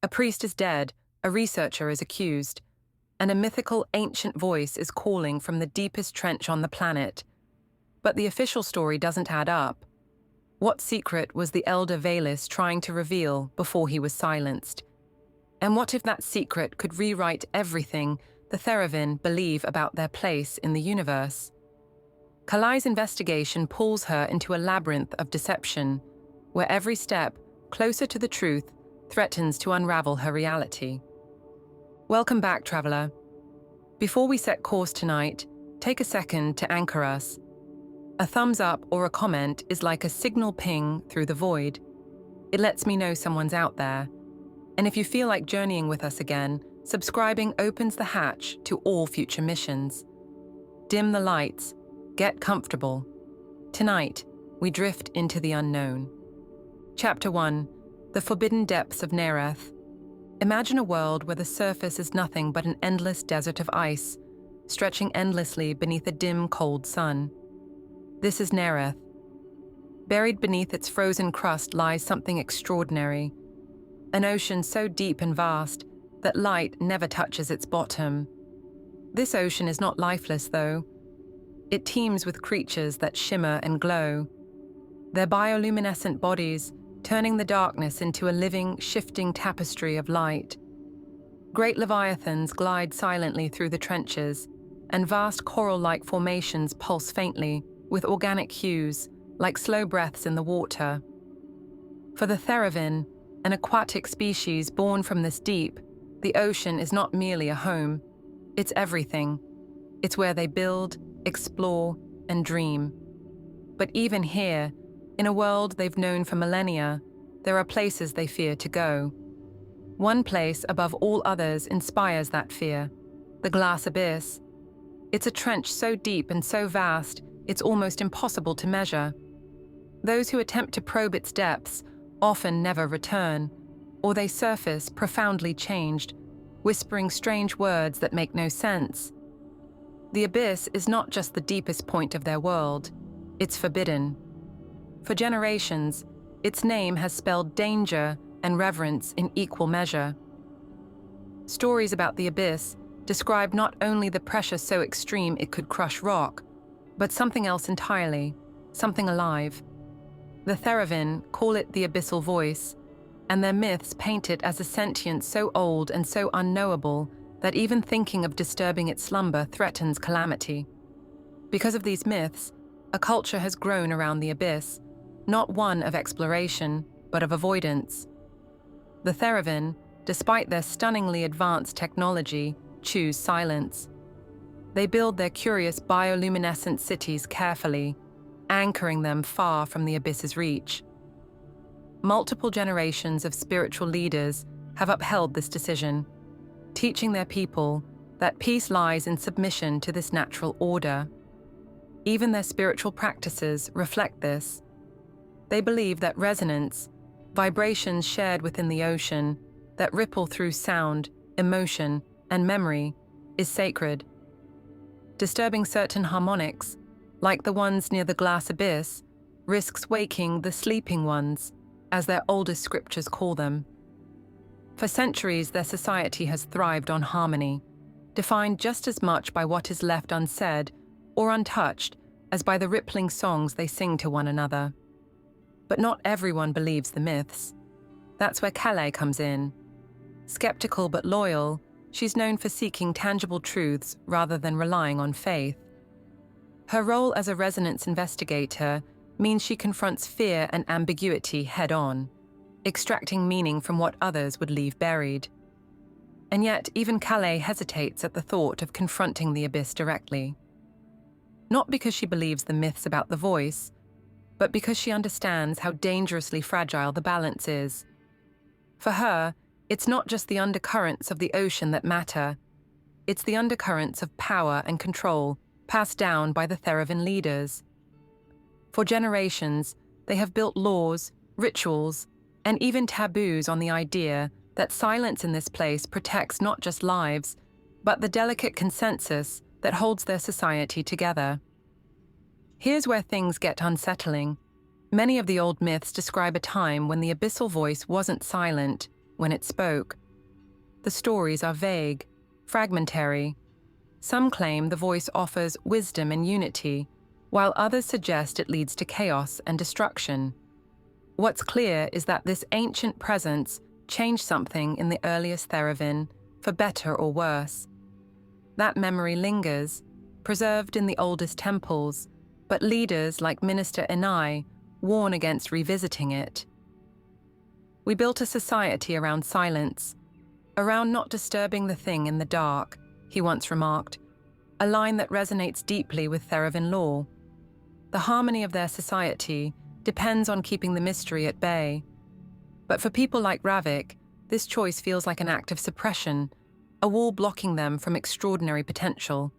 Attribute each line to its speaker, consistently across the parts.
Speaker 1: A priest is dead, a researcher is accused, and a mythical ancient voice is calling from the deepest trench on the planet. But the official story doesn't add up. What secret was the elder Valis trying to reveal before he was silenced? And what if that secret could rewrite everything the Theravyn believe about their place in the universe? Kalei's investigation pulls her into a labyrinth of deception, where every step closer to the truth threatens to unravel her reality. Welcome back, traveler. Before we set course tonight, take a second to anchor us. A thumbs up or a comment is like a signal ping through the void. It lets me know someone's out there. And if you feel like journeying with us again, subscribing opens the hatch to all future missions. Dim the lights, get comfortable. Tonight, we drift into the unknown. Chapter 1. The Forbidden Depths of Nereth. Imagine a world where the surface is nothing but an endless desert of ice, stretching endlessly beneath a dim, cold sun. This is Nereth. Buried beneath its frozen crust lies something extraordinary. An ocean so deep and vast that light never touches its bottom. This ocean is not lifeless, though. It teems with creatures that shimmer and glow, their bioluminescent bodies turning the darkness into a living, shifting tapestry of light. Great leviathans glide silently through the trenches, and vast coral-like formations pulse faintly, with organic hues, like slow breaths in the water. For the Theravyn, an aquatic species born from this deep, the ocean is not merely a home. It's everything. It's where they build, explore, and dream. But even here, in a world they've known for millennia, there are places they fear to go. One place above all others inspires that fear, the glass abyss. It's a trench so deep and so vast, it's almost impossible to measure. Those who attempt to probe its depths often never return, or they surface profoundly changed, whispering strange words that make no sense. The abyss is not just the deepest point of their world, it's forbidden. For generations, its name has spelled danger and reverence in equal measure. Stories about the abyss describe not only the pressure so extreme it could crush rock, but something else entirely, something alive. The Theravyn call it the abyssal voice, and their myths paint it as a sentience so old and so unknowable that even thinking of disturbing its slumber threatens calamity. Because of these myths, a culture has grown around the abyss, not one of exploration, but of avoidance. The Theravyn, despite their stunningly advanced technology, choose silence. They build their curious bioluminescent cities carefully, anchoring them far from the abyss's reach. Multiple generations of spiritual leaders have upheld this decision, teaching their people that peace lies in submission to this natural order. Even their spiritual practices reflect this. They believe that resonance, vibrations shared within the ocean that ripple through sound, emotion, and memory, is sacred. Disturbing certain harmonics, like the ones near the glass abyss, risks waking the sleeping ones, as their oldest scriptures call them. For centuries, their society has thrived on harmony, defined just as much by what is left unsaid or untouched as by the rippling songs they sing to one another. But not everyone believes the myths. That's where Kalei comes in. Skeptical but loyal, she's known for seeking tangible truths rather than relying on faith. Her role as a resonance investigator means she confronts fear and ambiguity head-on, extracting meaning from what others would leave buried. And yet, even Kalei hesitates at the thought of confronting the abyss directly. Not because she believes the myths about the voice, but because she understands how dangerously fragile the balance is. For her, it's not just the undercurrents of the ocean that matter. It's the undercurrents of power and control passed down by the Theravyn leaders. For generations, they have built laws, rituals, and even taboos on the idea that silence in this place protects not just lives, but the delicate consensus that holds their society together. Here's where things get unsettling. Many of the old myths describe a time when the abyssal voice wasn't silent, when it spoke. The stories are vague, fragmentary. Some claim the voice offers wisdom and unity, while others suggest it leads to chaos and destruction. What's clear is that this ancient presence changed something in the earliest Theravyn, for better or worse. That memory lingers, preserved in the oldest temples, but leaders like Minister Enai warn against revisiting it. We built a society around silence, around not disturbing the thing in the dark, he once remarked, a line that resonates deeply with Theravyn law. The harmony of their society depends on keeping the mystery at bay. But for people like Ravik, this choice feels like an act of suppression, a wall blocking them from extraordinary potential.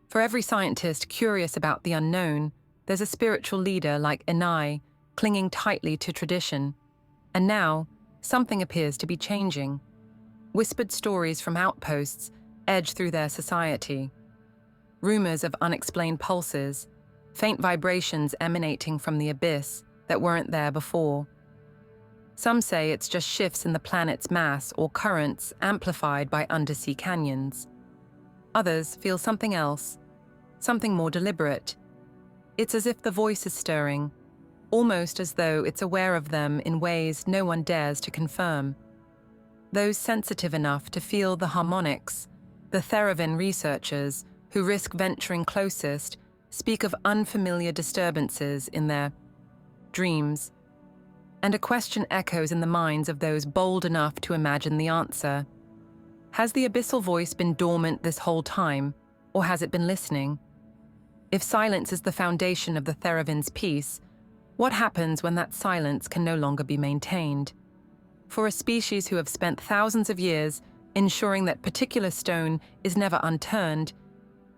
Speaker 1: For every scientist curious about the unknown, there's a spiritual leader like Enai, clinging tightly to tradition. And now, something appears to be changing. Whispered stories from outposts edge through their society. Rumors of unexplained pulses, faint vibrations emanating from the abyss that weren't there before. Some say it's just shifts in the planet's mass or currents amplified by undersea canyons. Others feel something else, something more deliberate. It's as if the voice is stirring, almost as though it's aware of them in ways no one dares to confirm. Those sensitive enough to feel the harmonics, the Theravyn researchers who risk venturing closest, speak of unfamiliar disturbances in their dreams. And a question echoes in the minds of those bold enough to imagine the answer. Has the abyssal voice been dormant this whole time, or has it been listening? If silence is the foundation of the Theravyn's peace, what happens when that silence can no longer be maintained? For a species who have spent thousands of years ensuring that particular stone is never unturned,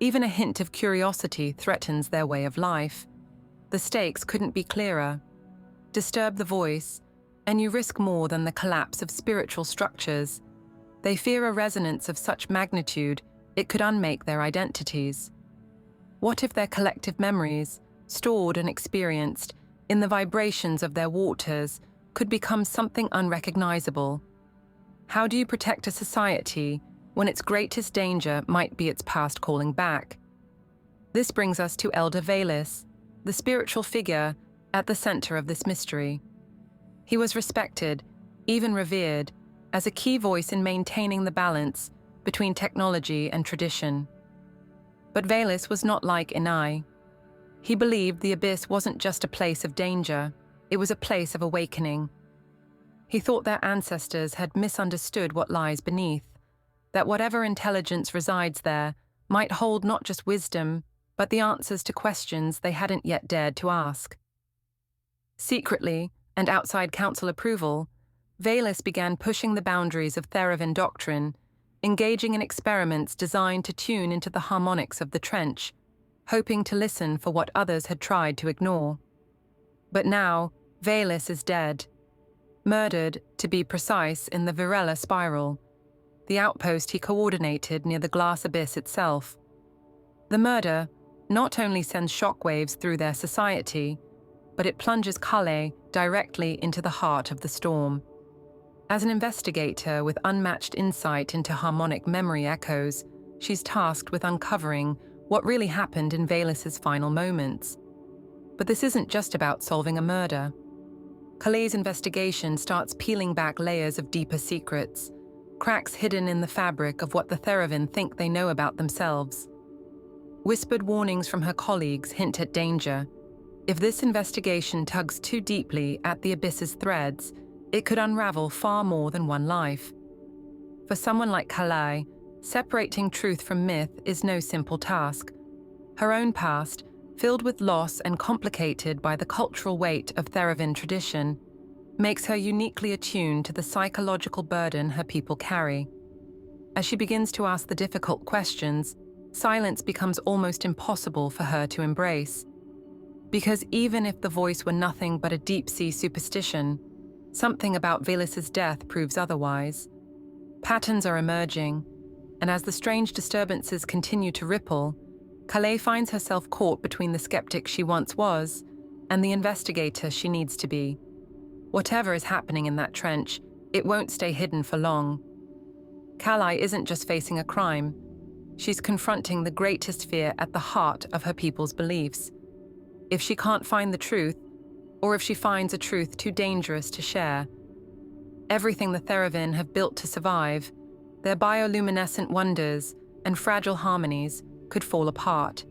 Speaker 1: even a hint of curiosity threatens their way of life. The stakes couldn't be clearer. Disturb the voice, and you risk more than the collapse of spiritual structures. They fear a resonance of such magnitude it could unmake their identities. What if their collective memories, stored and experienced in the vibrations of their waters, could become something unrecognizable? How do you protect a society when its greatest danger might be its past calling back? This brings us to Elder Velis, the spiritual figure at the center of this mystery. He was respected, even revered, as a key voice in maintaining the balance between technology and tradition. But Velis was not like Enai. He believed the abyss wasn't just a place of danger, it was a place of awakening. He thought their ancestors had misunderstood what lies beneath, that whatever intelligence resides there might hold not just wisdom, but the answers to questions they hadn't yet dared to ask. Secretly, and outside council approval, Velis began pushing the boundaries of Theravyn doctrine, engaging in experiments designed to tune into the harmonics of the trench, hoping to listen for what others had tried to ignore. But now, Velis is dead. Murdered, to be precise, in the Virella spiral, the outpost he coordinated near the glass abyss itself. The murder not only sends shockwaves through their society, but it plunges Kalei directly into the heart of the storm. As an investigator with unmatched insight into harmonic memory echoes, she's tasked with uncovering what really happened in Velis's final moments. But this isn't just about solving a murder. Kalei's investigation starts peeling back layers of deeper secrets, cracks hidden in the fabric of what the Theravyn think they know about themselves. Whispered warnings from her colleagues hint at danger. If this investigation tugs too deeply at the abyss's threads, it could unravel far more than one life. For someone like Kalei, separating truth from myth is no simple task. Her own past, filled with loss and complicated by the cultural weight of Theravyn tradition, makes her uniquely attuned to the psychological burden her people carry. As she begins to ask the difficult questions, silence becomes almost impossible for her to embrace. Because even if the voice were nothing but a deep-sea superstition, something about Velis's death proves otherwise. Patterns are emerging, and as the strange disturbances continue to ripple, Kalei finds herself caught between the skeptic she once was and the investigator she needs to be. Whatever is happening in that trench, It won't stay hidden for long. Kalei isn't just facing a crime. She's confronting the greatest fear at the heart of her people's beliefs. If she can't find the truth, or if she finds a truth too dangerous to share, everything the Theravyn have built to survive, their bioluminescent wonders and fragile harmonies, could fall apart.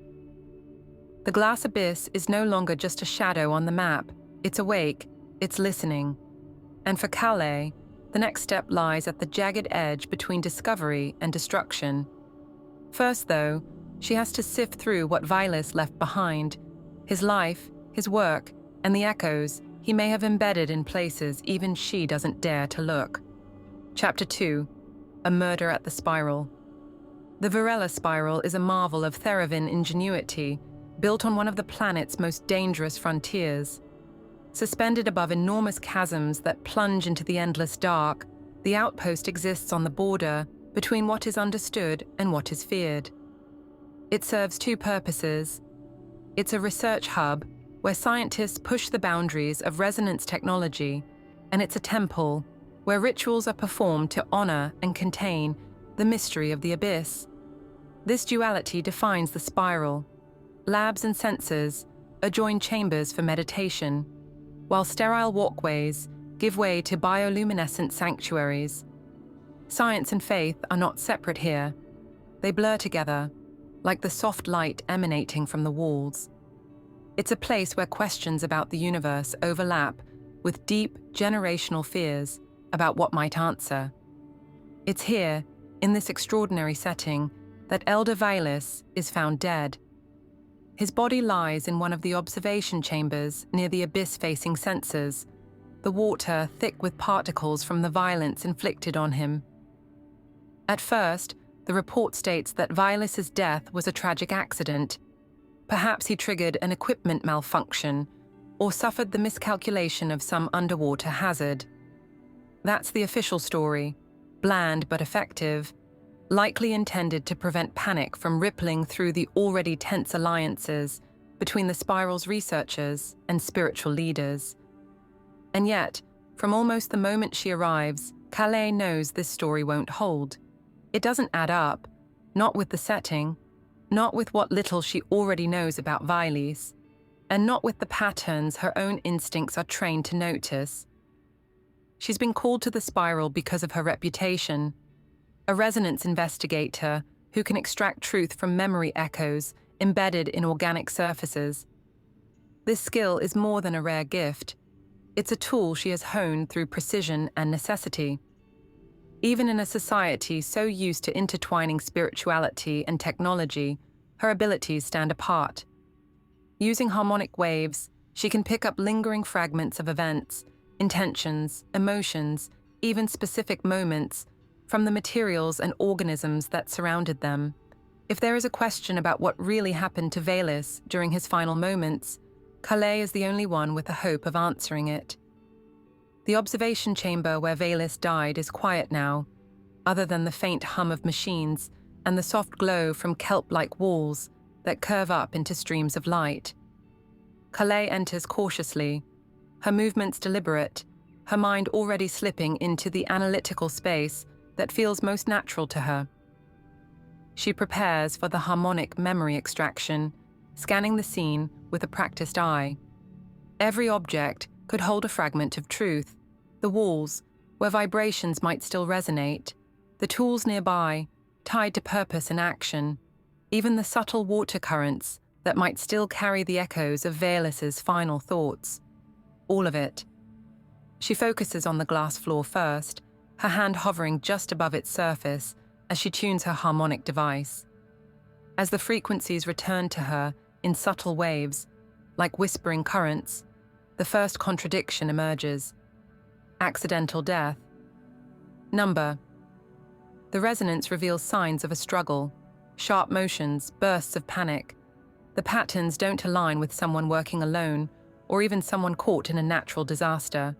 Speaker 1: The glass abyss is no longer just a shadow on the map. It's awake, it's listening. And for Kalei, the next step lies at the jagged edge between discovery and destruction. First, though, she has to sift through what Vilas left behind, his life, his work, and the echoes he may have embedded in places even she doesn't dare to look. Chapter 2. A Murder at the Spiral. The Varela Spiral is a marvel of Theravyn ingenuity, built on one of the planet's most dangerous frontiers. Suspended above enormous chasms that plunge into the endless dark, the outpost exists on the border between what is understood and what is feared. It serves two purposes. It's a research hub where scientists push the boundaries of resonance technology, and it's a temple where rituals are performed to honor and contain the mystery of the abyss. This duality defines the spiral. Labs and sensors adjoin chambers for meditation, while sterile walkways give way to bioluminescent sanctuaries. Science and faith are not separate here. They blur together, like the soft light emanating from the walls. It's a place where questions about the universe overlap with deep generational fears about what might answer. It's here, in this extraordinary setting, that Elder Vilas is found dead. His body lies in one of the observation chambers near the abyss-facing sensors, the water thick with particles from the violence inflicted on him. At first, the report states that Vilas's death was a tragic accident. Perhaps he triggered an equipment malfunction or suffered the miscalculation of some underwater hazard. That's the official story, bland but effective, likely intended to prevent panic from rippling through the already tense alliances between the spiral's researchers and spiritual leaders. And yet, from almost the moment she arrives, Kalei knows this story won't hold. It doesn't add up, not with the setting, not with what little she already knows about Vilas, and not with the patterns her own instincts are trained to notice. She's been called to the spiral because of her reputation, a resonance investigator who can extract truth from memory echoes embedded in organic surfaces. This skill is more than a rare gift. It's a tool she has honed through precision and necessity. Even in a society so used to intertwining spirituality and technology, her abilities stand apart. Using harmonic waves, she can pick up lingering fragments of events, intentions, emotions, even specific moments, from the materials and organisms that surrounded them. If there is a question about what really happened to Vilas during his final moments, Kalei is the only one with the hope of answering it. The observation chamber where Vilas died is quiet now, other than the faint hum of machines and the soft glow from kelp-like walls that curve up into streams of light. Kalei enters cautiously, her movements deliberate, her mind already slipping into the analytical space that feels most natural to her. She prepares for the harmonic memory extraction, scanning the scene with a practiced eye. Every object could hold a fragment of truth. The walls, where vibrations might still resonate, the tools nearby, tied to purpose and action, even the subtle water currents that might still carry the echoes of Vilas's final thoughts. All of it. She focuses on the glass floor first, her hand hovering just above its surface as she tunes her harmonic device. As the frequencies return to her in subtle waves, like whispering currents, the first contradiction emerges. Accidental death. Number. The resonance reveals signs of a struggle, sharp motions, bursts of panic. The patterns don't align with someone working alone or even someone caught in a natural disaster.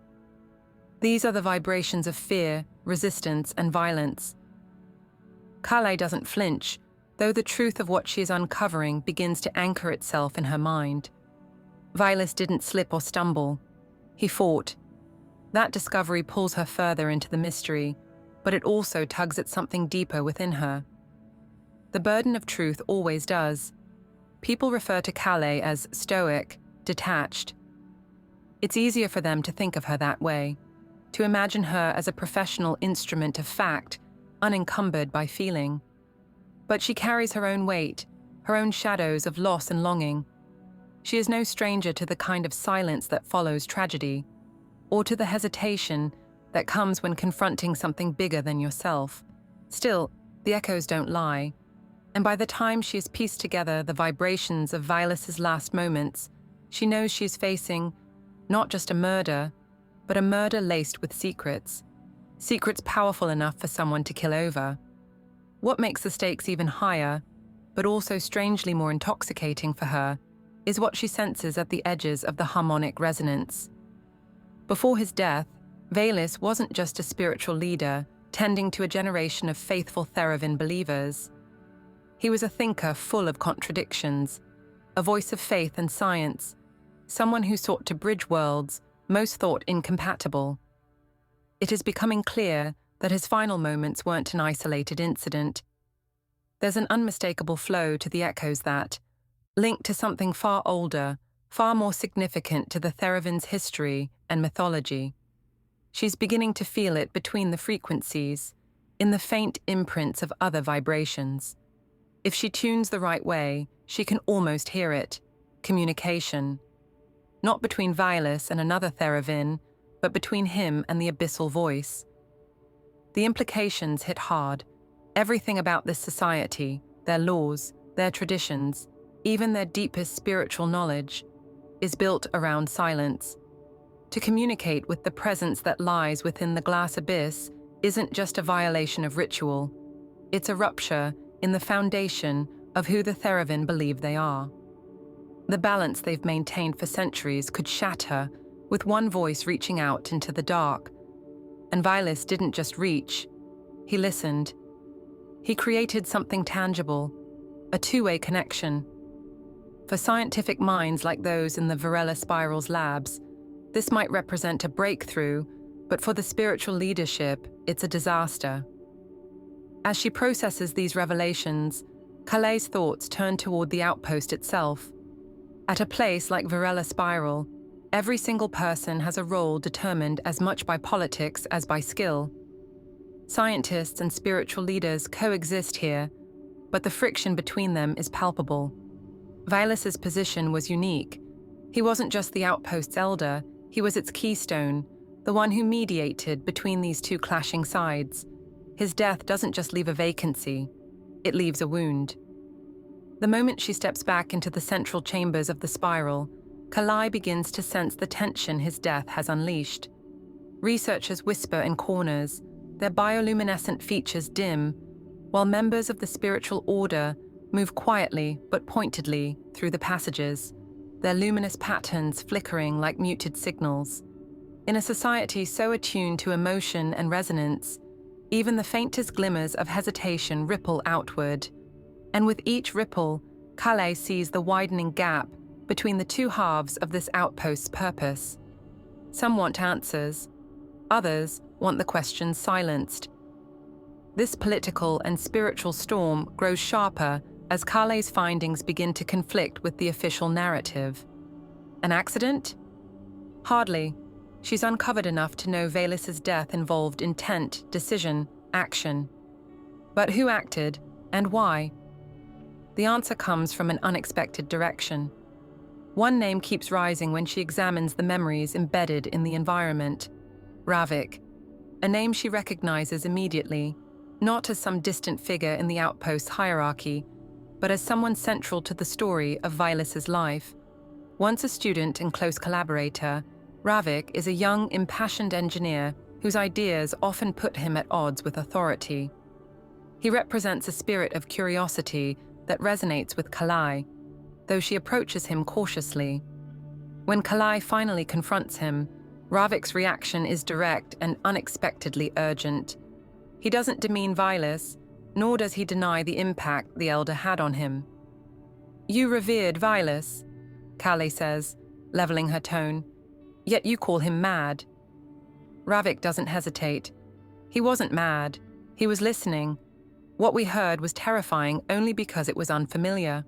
Speaker 1: These are the vibrations of fear, resistance, and violence. Kalei doesn't flinch, though the truth of what she is uncovering begins to anchor itself in her mind. Vilas didn't slip or stumble. He fought. That discovery pulls her further into the mystery, but it also tugs at something deeper within her. The burden of truth always does. People refer to Kalei as stoic, detached. It's easier for them to think of her that way, to imagine her as a professional instrument of fact, unencumbered by feeling. But she carries her own weight, her own shadows of loss and longing. She is no stranger to the kind of silence that follows tragedy, or to the hesitation that comes when confronting something bigger than yourself. Still, the echoes don't lie, and by the time she has pieced together the vibrations of Violet's last moments, she knows she's facing not just a murder, but a murder laced with secrets. Secrets powerful enough for someone to kill over. What makes the stakes even higher, but also strangely more intoxicating for her, is what she senses at the edges of the harmonic resonance. Before his death, Valys wasn't just a spiritual leader tending to a generation of faithful Theravyn believers. He was a thinker full of contradictions, a voice of faith and science, someone who sought to bridge worlds most thought incompatible. It is becoming clear that his final moments weren't an isolated incident. There's an unmistakable flow to the echoes that, linked to something far older, far more significant to the Theravyn's history and mythology. She's beginning to feel it between the frequencies, in the faint imprints of other vibrations. If she tunes the right way, she can almost hear it. Communication. Not between Valys and another Theravyn, but between him and the abyssal voice. The implications hit hard. Everything about this society, their laws, their traditions, even their deepest spiritual knowledge, is built around silence. To communicate with the presence that lies within the glass abyss isn't just a violation of ritual. It's a rupture in the foundation of who the Theravyn believe they are. The balance they've maintained for centuries could shatter with one voice reaching out into the dark. And Valys didn't just reach, he listened. He created something tangible, a two-way connection. For scientific minds like those in the Varela Spiral's labs, this might represent a breakthrough, but for the spiritual leadership, it's a disaster. As she processes these revelations, Kalei's thoughts turn toward the outpost itself. At a place like Varela Spiral, every single person has a role determined as much by politics as by skill. Scientists and spiritual leaders coexist here, but the friction between them is palpable. Valys's position was unique. He wasn't just the outpost's elder, he was its keystone, the one who mediated between these two clashing sides. His death doesn't just leave a vacancy, it leaves a wound. The moment she steps back into the central chambers of the spiral, Kalei begins to sense the tension his death has unleashed. Researchers whisper in corners, their bioluminescent features dim, while members of the spiritual order move quietly but pointedly through the passages, their luminous patterns flickering like muted signals. In a society so attuned to emotion and resonance, even the faintest glimmers of hesitation ripple outward. And with each ripple, Kalei sees the widening gap between the two halves of this outpost's purpose. Some want answers, others want the questions silenced. This political and spiritual storm grows sharper as Kalei's findings begin to conflict with the official narrative. An accident? Hardly. She's uncovered enough to know Valys's death involved intent, decision, action. But who acted, and why? The answer comes from an unexpected direction. One name keeps rising when she examines the memories embedded in the environment. Ravik, a name she recognizes immediately, not as some distant figure in the outpost's hierarchy, but as someone central to the story of Valys's life. Once a student and close collaborator, Ravik is a young, impassioned engineer whose ideas often put him at odds with authority. He represents a spirit of curiosity that resonates with Kalei, though she approaches him cautiously. When Kalei finally confronts him, Ravik's reaction is direct and unexpectedly urgent. He doesn't demean Valys, nor does he deny the impact the elder had on him. "You revered Valys," Kalei says, leveling her tone, "yet you call him mad." Ravik doesn't hesitate. He wasn't mad. He was listening. What we heard was terrifying only because it was unfamiliar.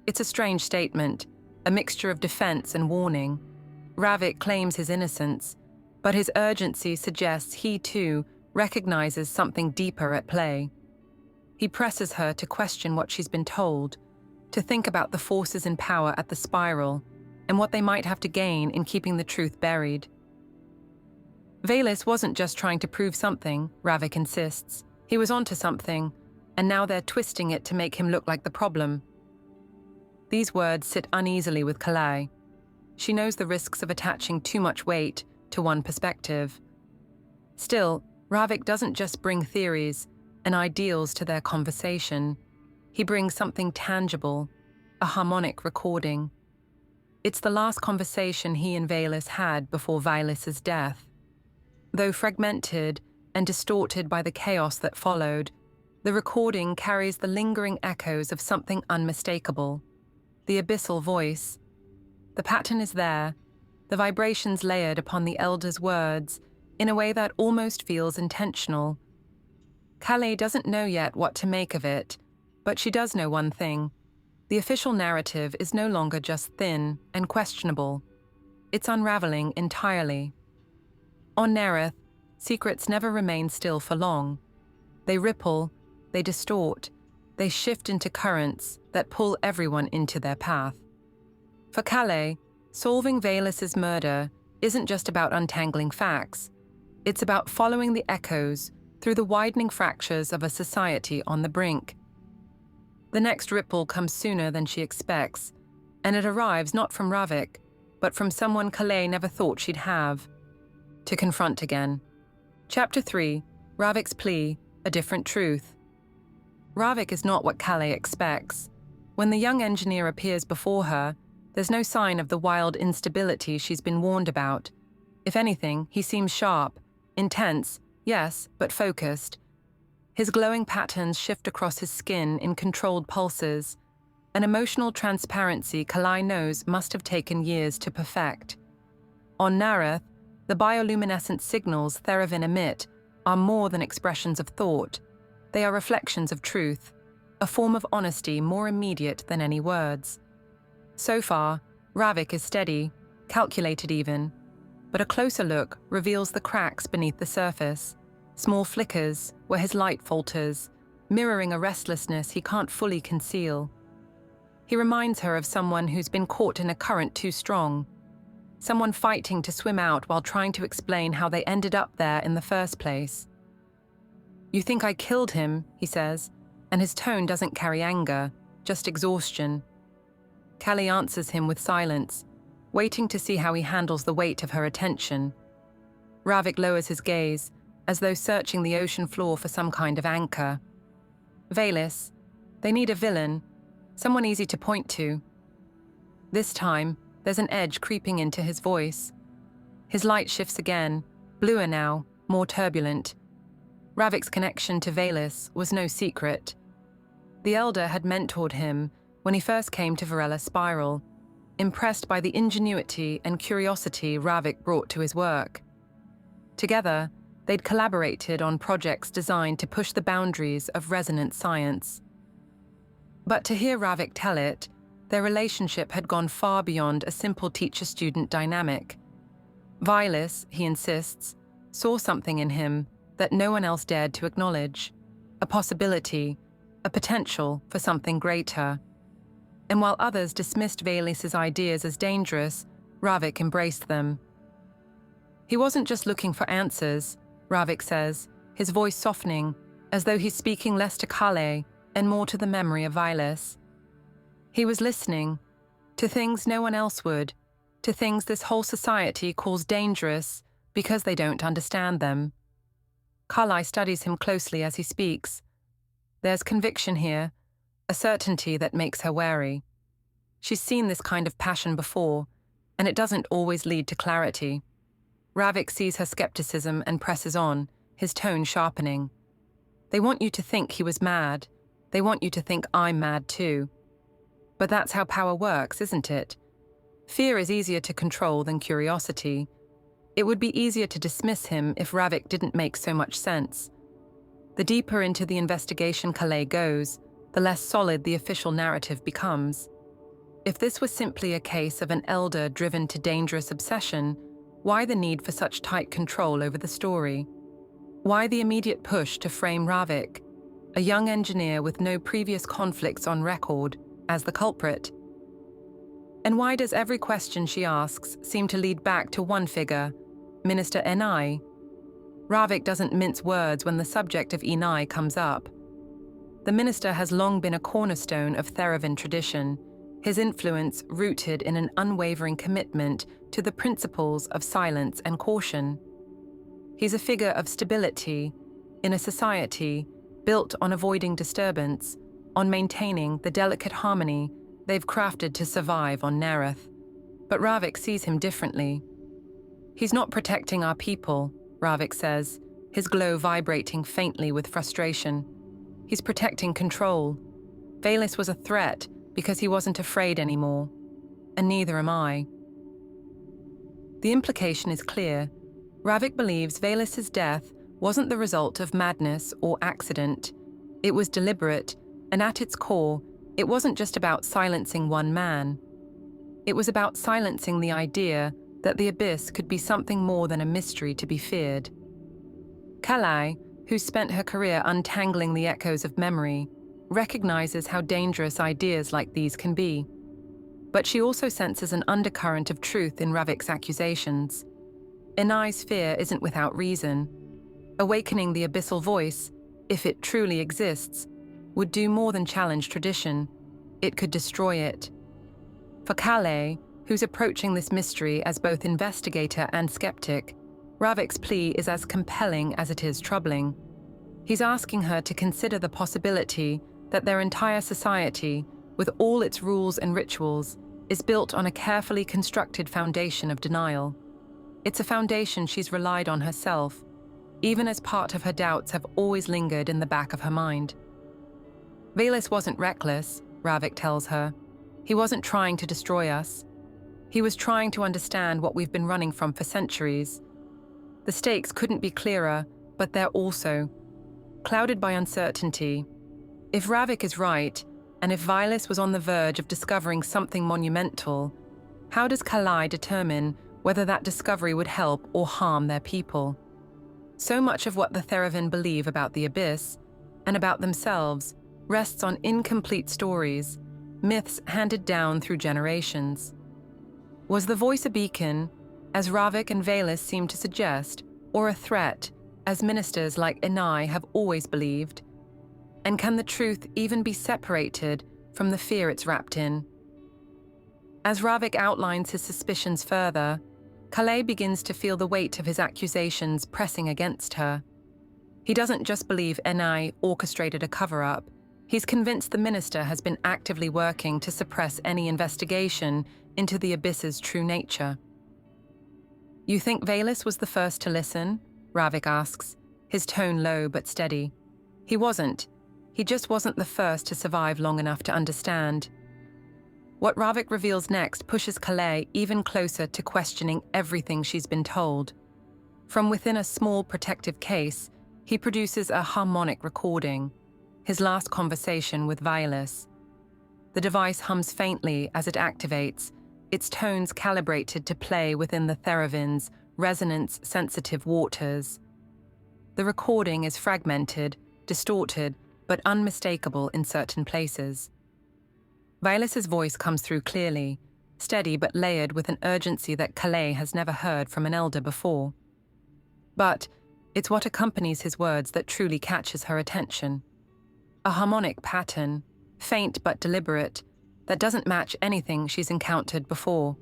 Speaker 1: It's a strange statement, a mixture of defense and warning. Ravik claims his innocence, but his urgency suggests he, too, recognizes something deeper at play. He presses her to question what she's been told, to think about the forces in power at the spiral and what they might have to gain in keeping the truth buried. Velis wasn't just trying to prove something, Ravik insists. He was onto something, and now they're twisting it to make him look like the problem. These words sit uneasily with Kalei. She knows the risks of attaching too much weight to one perspective. Still, Ravik doesn't just bring theories and ideals to their conversation. He brings something tangible, a harmonic recording. It's the last conversation he and Velis had before Velis's death. Though fragmented and distorted by the chaos that followed, the recording carries the lingering echoes of something unmistakable, the abyssal voice. The pattern is there, the vibrations layered upon the elder's words in a way that almost feels intentional. Kalei doesn't know yet what to make of it, but she does know one thing. The official narrative is no longer just thin and questionable. It's unraveling entirely. On Nereth, secrets never remain still for long. They ripple, they distort, they shift into currents that pull everyone into their path. For Kalei, solving Velis's murder isn't just about untangling facts. It's about following the echoes through the widening fractures of a society on the brink. The next ripple comes sooner than she expects, and it arrives not from Ravik, but from someone Kalei never thought she'd have. To confront again. Chapter 3, Ravik's Plea, A Different Truth. Ravik is not what Kalei expects. When the young engineer appears before her, there's no sign of the wild instability she's been warned about. If anything, he seems sharp, intense, yes, but focused. His glowing patterns shift across his skin in controlled pulses, an emotional transparency Kalei knows must have taken years to perfect. On Nereth, the bioluminescent signals Theravyn emit are more than expressions of thought. They are reflections of truth, a form of honesty more immediate than any words. So far, Ravik is steady, calculated even, but a closer look reveals the cracks beneath the surface, small flickers where his light falters, mirroring a restlessness he can't fully conceal. He reminds her of someone who's been caught in a current too strong, someone fighting to swim out while trying to explain how they ended up there in the first place. "You think I killed him," he says, and his tone doesn't carry anger, just exhaustion. Kalei answers him with silence, waiting to see how he handles the weight of her attention. Ravik lowers his gaze, as though searching the ocean floor for some kind of anchor. Velis, they need a villain, someone easy to point to. This time, there's an edge creeping into his voice. His light shifts again, bluer now, more turbulent. Ravik's connection to Velis was no secret. The Elder had mentored him when he first came to Varela Spiral, impressed by the ingenuity and curiosity Ravik brought to his work. Together, they'd collaborated on projects designed to push the boundaries of resonant science. But to hear Ravik tell it, their relationship had gone far beyond a simple teacher-student dynamic. Velis, he insists, saw something in him that no one else dared to acknowledge, a possibility, a potential for something greater. And while others dismissed Velis's ideas as dangerous, Ravik embraced them. He wasn't just looking for answers, Ravik says, his voice softening, as though he's speaking less to Kalei and more to the memory of Velis. He was listening, to things no one else would, to things this whole society calls dangerous because they don't understand them. Kalei studies him closely as he speaks. There's conviction here, a certainty that makes her wary. She's seen this kind of passion before, and it doesn't always lead to clarity. Ravik sees her skepticism and presses on, his tone sharpening. They want you to think he was mad. They want you to think I'm mad too. But that's how power works, isn't it? Fear is easier to control than curiosity. It would be easier to dismiss him if Ravik didn't make so much sense. The deeper into the investigation Kalei goes, the less solid the official narrative becomes. If this was simply a case of an elder driven to dangerous obsession, why the need for such tight control over the story? Why the immediate push to frame Ravik, a young engineer with no previous conflicts on record, as the culprit? And why does every question she asks seem to lead back to one figure, Minister Enai? Ravik doesn't mince words when the subject of Enai comes up. The minister has long been a cornerstone of Theravyn tradition, his influence rooted in an unwavering commitment to the principles of silence and caution. He's a figure of stability in a society built on avoiding disturbance, on maintaining the delicate harmony they've crafted to survive on Nereth. But Ravik sees him differently. He's not protecting our people, Ravik says, his glow vibrating faintly with frustration. He's protecting control. Velis was a threat because he wasn't afraid anymore, and neither am I. The implication is clear. Ravik believes Velis's death wasn't the result of madness or accident. It was deliberate, and at its core, it wasn't just about silencing one man. It was about silencing the idea that the abyss could be something more than a mystery to be feared. Kalei, who spent her career untangling the echoes of memory, recognizes how dangerous ideas like these can be. But she also senses an undercurrent of truth in Ravik's accusations. Enai's fear isn't without reason. Awakening the abyssal voice, if it truly exists, would do more than challenge tradition. It could destroy it. For Kalei, who's approaching this mystery as both investigator and skeptic, Ravik's plea is as compelling as it is troubling. He's asking her to consider the possibility that their entire society, with all its rules and rituals, is built on a carefully constructed foundation of denial. It's a foundation she's relied on herself, even as part of her doubts have always lingered in the back of her mind. Velis wasn't reckless, Ravik tells her. He wasn't trying to destroy us. He was trying to understand what we've been running from for centuries. The stakes couldn't be clearer, but they're also clouded by uncertainty. If Ravik is right, and if Velis was on the verge of discovering something monumental, how does Kalei determine whether that discovery would help or harm their people? So much of what the Theravyn believe about the abyss, and about themselves, rests on incomplete stories, myths handed down through generations. Was the voice a beacon, as Ravik and Velis seem to suggest, or a threat, as ministers like Enai have always believed? And can the truth even be separated from the fear it's wrapped in? As Ravik outlines his suspicions further, Kalei begins to feel the weight of his accusations pressing against her. He doesn't just believe Enai orchestrated a cover-up. He's convinced the minister has been actively working to suppress any investigation into the abyss's true nature. You think Velis was the first to listen? Ravik asks, his tone low but steady. He wasn't. He just wasn't the first to survive long enough to understand. What Ravik reveals next pushes Kalei even closer to questioning everything she's been told. From within a small protective case, he produces a harmonic recording, his last conversation with Velis. The device hums faintly as it activates, its tones calibrated to play within the Theravyn's resonance-sensitive waters. The recording is fragmented, distorted, but unmistakable in certain places. Velis's voice comes through clearly, steady but layered with an urgency that Kalei has never heard from an elder before. But it's what accompanies his words that truly catches her attention. A harmonic pattern, faint but deliberate, that doesn't match anything she's encountered before.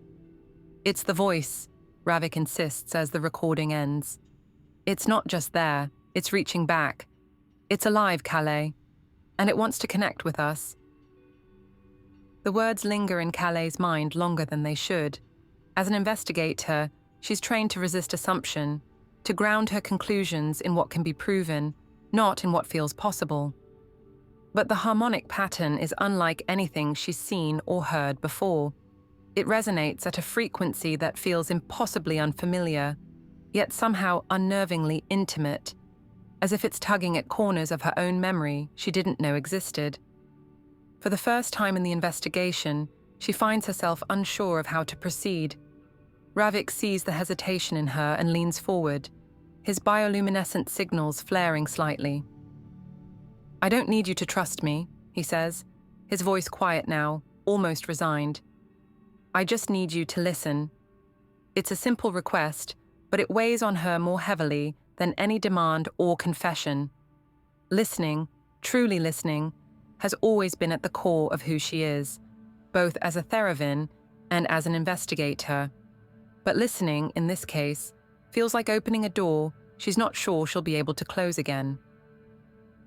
Speaker 1: It's the voice, Ravik insists as the recording ends. It's not just there, it's reaching back. It's alive, Kalei, and it wants to connect with us. The words linger in Kalei's mind longer than they should. As an investigator, she's trained to resist assumption, to ground her conclusions in what can be proven, not in what feels possible. But the harmonic pattern is unlike anything she's seen or heard before. It resonates at a frequency that feels impossibly unfamiliar, yet somehow unnervingly intimate, as if it's tugging at corners of her own memory she didn't know existed. For the first time in the investigation, she finds herself unsure of how to proceed. Ravik sees the hesitation in her and leans forward, his bioluminescent signals flaring slightly. "I don't need you to trust me," he says, his voice quiet now, almost resigned. "I just need you to listen." It's a simple request, but it weighs on her more heavily than any demand or confession. Listening, truly listening, has always been at the core of who she is, both as a Theravyn and as an investigator. But listening, in this case, feels like opening a door she's not sure she'll be able to close again.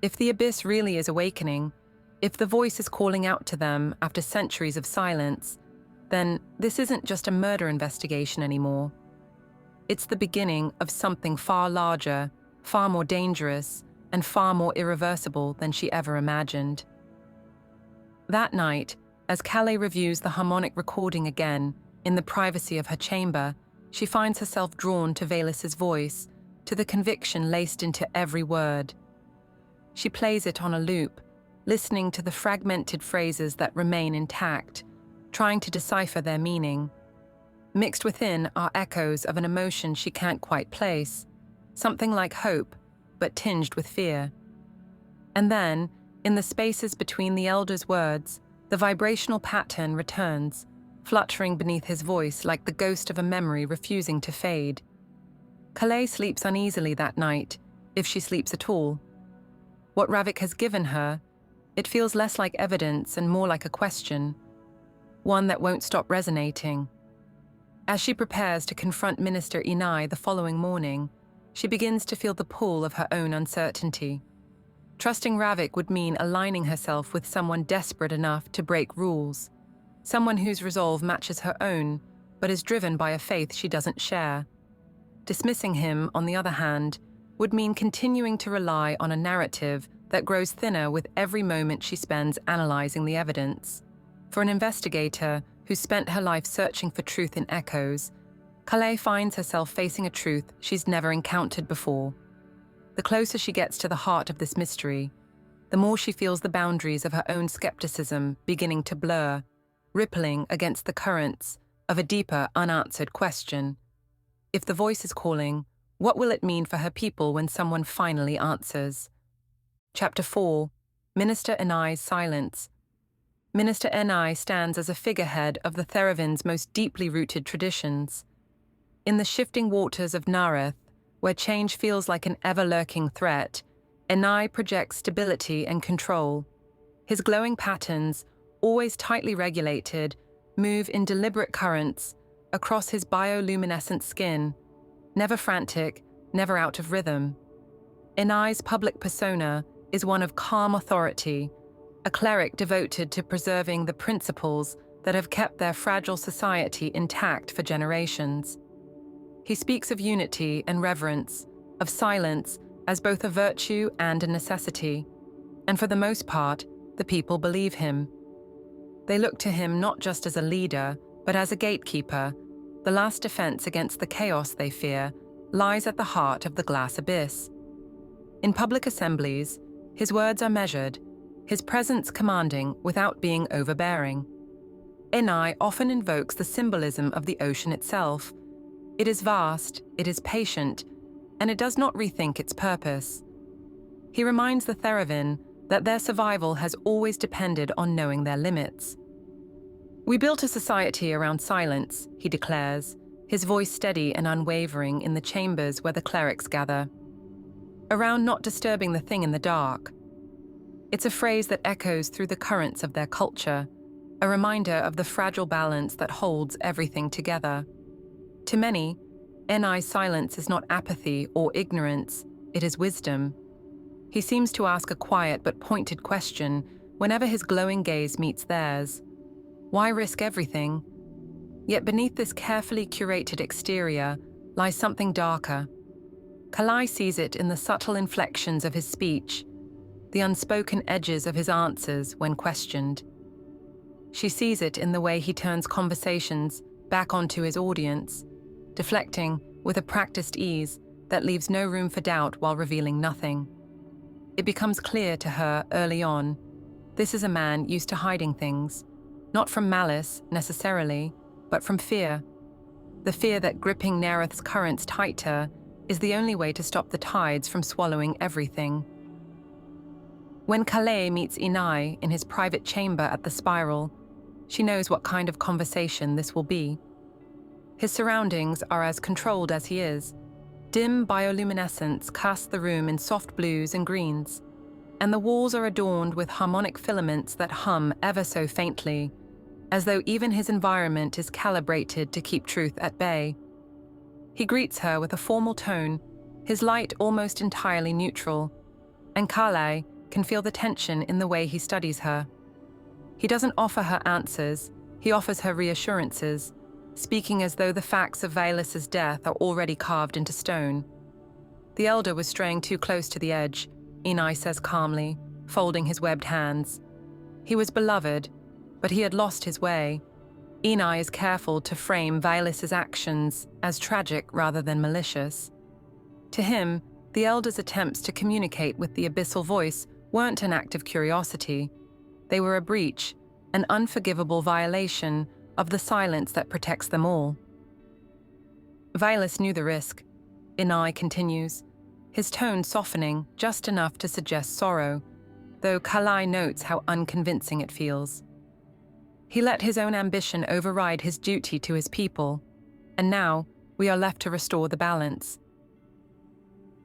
Speaker 1: If the abyss really is awakening, if the voice is calling out to them after centuries of silence, then this isn't just a murder investigation anymore. It's the beginning of something far larger, far more dangerous, and far more irreversible than she ever imagined. That night, as Kalei reviews the harmonic recording again, in the privacy of her chamber, she finds herself drawn to Velis's voice, to the conviction laced into every word. She plays it on a loop, listening to the fragmented phrases that remain intact, trying to decipher their meaning. Mixed within are echoes of an emotion she can't quite place, something like hope, but tinged with fear. And then, in the spaces between the elder's words, the vibrational pattern returns, fluttering beneath his voice like the ghost of a memory refusing to fade. Kalei sleeps uneasily that night, if she sleeps at all. What Ravik has given her, it feels less like evidence and more like a question, one that won't stop resonating. As she prepares to confront Minister Inai the following morning, she begins to feel the pull of her own uncertainty. Trusting Ravik would mean aligning herself with someone desperate enough to break rules, someone whose resolve matches her own, but is driven by a faith she doesn't share. Dismissing him, on the other hand, would mean continuing to rely on a narrative that grows thinner with every moment she spends analyzing the evidence. For an investigator who's spent her life searching for truth in echoes, Kalei finds herself facing a truth she's never encountered before. The closer she gets to the heart of this mystery, the more she feels the boundaries of her own skepticism beginning to blur, rippling against the currents of a deeper, unanswered question. If the voice is calling, what will it mean for her people when someone finally answers? Chapter 4. Minister Inai's Silence. Minister Inai stands as a figurehead of the Theravyn's most deeply rooted traditions. In the shifting waters of Nareth, where change feels like an ever-lurking threat, Inai projects stability and control. His glowing patterns, always tightly regulated, move in deliberate currents across his bioluminescent skin, never frantic, never out of rhythm. Inai's public persona is one of calm authority, a cleric devoted to preserving the principles that have kept their fragile society intact for generations. He speaks of unity and reverence, of silence as both a virtue and a necessity, and for the most part, the people believe him. They look to him not just as a leader, but as a gatekeeper. The last defense against the chaos they fear lies at the heart of the glass abyss. In public assemblies, his words are measured, his presence commanding without being overbearing. Inai often invokes the symbolism of the ocean itself. It is vast, it is patient, and it does not rethink its purpose. He reminds the Theravyn that their survival has always depended on knowing their limits. "We built a society around silence," he declares, his voice steady and unwavering in the chambers where the clerics gather. "Around not disturbing the thing in the dark." It's a phrase that echoes through the currents of their culture, a reminder of the fragile balance that holds everything together. To many, Inai's silence is not apathy or ignorance, it is wisdom. He seems to ask a quiet but pointed question whenever his glowing gaze meets theirs. Why risk everything? Yet beneath this carefully curated exterior lies something darker. Kalei sees it in the subtle inflections of his speech, the unspoken edges of his answers when questioned. She sees it in the way he turns conversations back onto his audience, deflecting with a practiced ease that leaves no room for doubt while revealing nothing. It becomes clear to her early on, this is a man used to hiding things, not from malice necessarily, but from fear. The fear that gripping Nereth's currents tighter is the only way to stop the tides from swallowing everything. When Kalei meets Inai in his private chamber at the Spiral, she knows what kind of conversation this will be. His surroundings are as controlled as he is. Dim bioluminescence casts the room in soft blues and greens, and the walls are adorned with harmonic filaments that hum ever so faintly, as though even his environment is calibrated to keep truth at bay. He greets her with a formal tone, his light almost entirely neutral, and Kalei can feel the tension in the way he studies her. He doesn't offer her answers, he offers her reassurances, speaking as though the facts of Vaelus's death are already carved into stone. The elder was straying too close to the edge, Inai says calmly, folding his webbed hands. He was beloved, but he had lost his way. Inai is careful to frame Vaelus's actions as tragic rather than malicious. To him, the elder's attempts to communicate with the abyssal voice weren't an act of curiosity. They were a breach, an unforgivable violation of the silence that protects them all. Vaelus knew the risk, Inai continues, his tone softening just enough to suggest sorrow, though Kalei notes how unconvincing it feels. He let his own ambition override his duty to his people, and now we are left to restore the balance.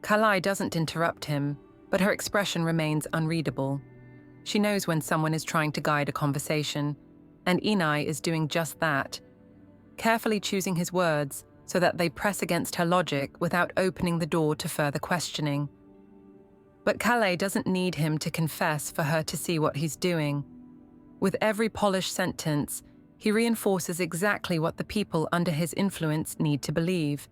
Speaker 1: Kalei doesn't interrupt him, but her expression remains unreadable. She knows when someone is trying to guide a conversation, and Inai is doing just that, carefully choosing his words so that they press against her logic without opening the door to further questioning. But Kalei doesn't need him to confess for her to see what he's doing. With every polished sentence, he reinforces exactly what the people under his influence need to believe.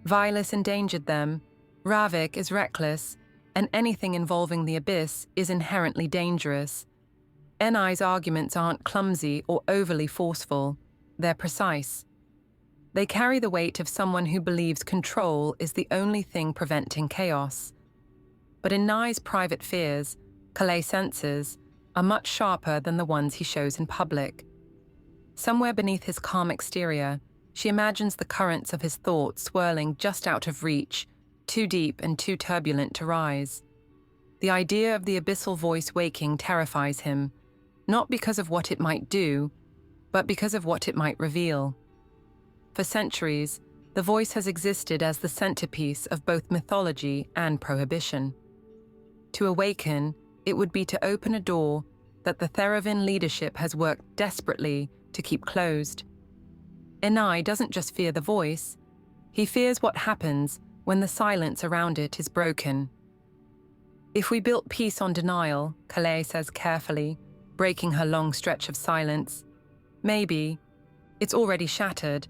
Speaker 1: Vaelus endangered them, Ravik is reckless, and anything involving the abyss is inherently dangerous. Inai's arguments aren't clumsy or overly forceful, they're precise. They carry the weight of someone who believes control is the only thing preventing chaos. But Inai's private fears, Kalei senses, are much sharper than the ones he shows in public. Somewhere beneath his calm exterior, she imagines the currents of his thoughts swirling just out of reach, too deep and too turbulent to rise. The idea of the abyssal voice waking terrifies him, not because of what it might do, but because of what it might reveal. For centuries, the voice has existed as the centerpiece of both mythology and prohibition. To awaken, it would be to open a door that the Theravyn leadership has worked desperately to keep closed. Inai doesn't just fear the voice, he fears what happens when the silence around it is broken. If we built peace on denial, Kalei says carefully, breaking her long stretch of silence, maybe it's already shattered.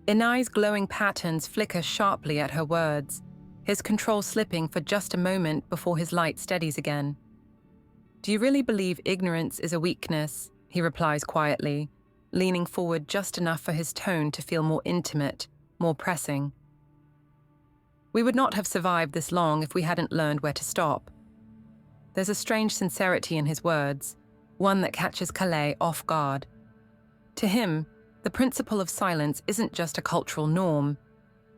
Speaker 1: Inai's glowing patterns flicker sharply at her words, his control slipping for just a moment before his light steadies again. Do you really believe ignorance is a weakness? He replies quietly, leaning forward just enough for his tone to feel more intimate, more pressing. We would not have survived this long if we hadn't learned where to stop. There's a strange sincerity in his words, one that catches Kalei off guard. To him, the principle of silence isn't just a cultural norm,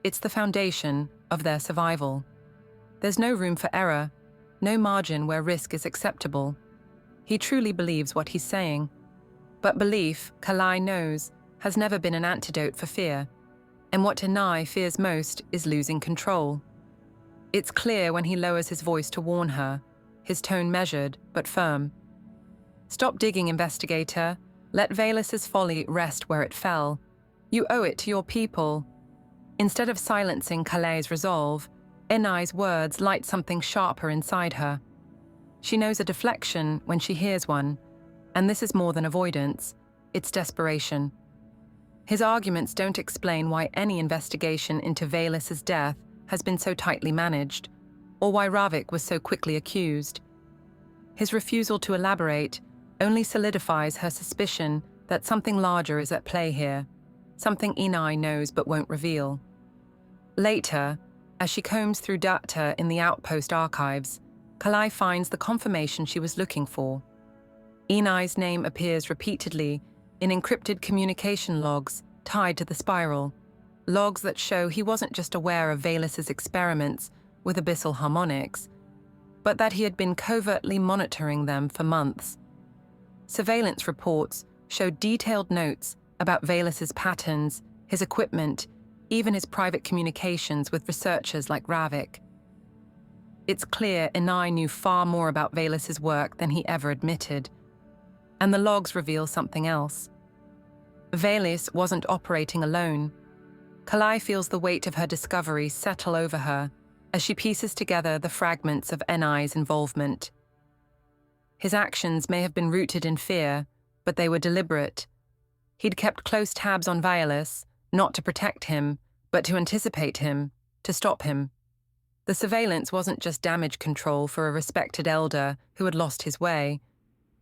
Speaker 1: it's the foundation of their survival. There's no room for error, no margin where risk is acceptable. He truly believes what he's saying. But belief, Kalei knows, has never been an antidote for fear, and what Inai fears most is losing control. It's clear when he lowers his voice to warn her, his tone measured but firm. Stop digging, investigator. Let Vaelus's folly rest where it fell. You owe it to your people. Instead of silencing Kalei's resolve, Inai's words light something sharper inside her. She knows a deflection when she hears one, and this is more than avoidance, it's desperation. His arguments don't explain why any investigation into Vaelus's death has been so tightly managed, or why Ravik was so quickly accused. His refusal to elaborate only solidifies her suspicion that something larger is at play here, something Inai knows but won't reveal. Later, as she combs through data in the outpost archives, Kalei finds the confirmation she was looking for. Enai's name appears repeatedly in encrypted communication logs tied to the spiral, logs that show he wasn't just aware of Valis's experiments with abyssal harmonics, but that he had been covertly monitoring them for months. Surveillance reports showed detailed notes about Valis's patterns, his equipment, even his private communications with researchers like Ravik. It's clear Enai knew far more about Valis's work than he ever admitted, and the logs reveal something else. Valis wasn't operating alone. Kalei feels the weight of her discovery settle over her as she pieces together the fragments of Enai's involvement. His actions may have been rooted in fear, but they were deliberate. He'd kept close tabs on Valis, not to protect him, but to anticipate him, to stop him. The surveillance wasn't just damage control for a respected elder who had lost his way.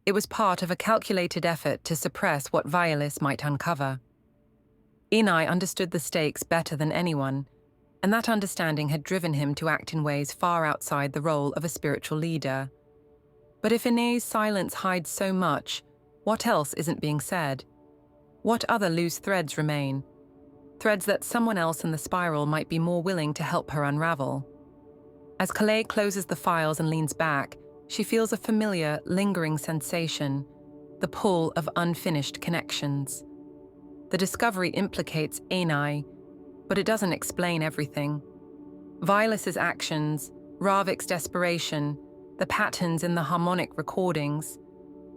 Speaker 1: It was part of a calculated effort to suppress what Valis might uncover. Enai understood the stakes better than anyone, and that understanding had driven him to act in ways far outside the role of a spiritual leader. But if Enai's silence hides so much, what else isn't being said? What other loose threads remain? Threads that someone else in the spiral might be more willing to help her unravel. As Kalei closes the files and leans back, she feels a familiar, lingering sensation, the pull of unfinished connections. The discovery implicates Enai, but it doesn't explain everything. Valis's actions, Ravik's desperation, the patterns in the harmonic recordings,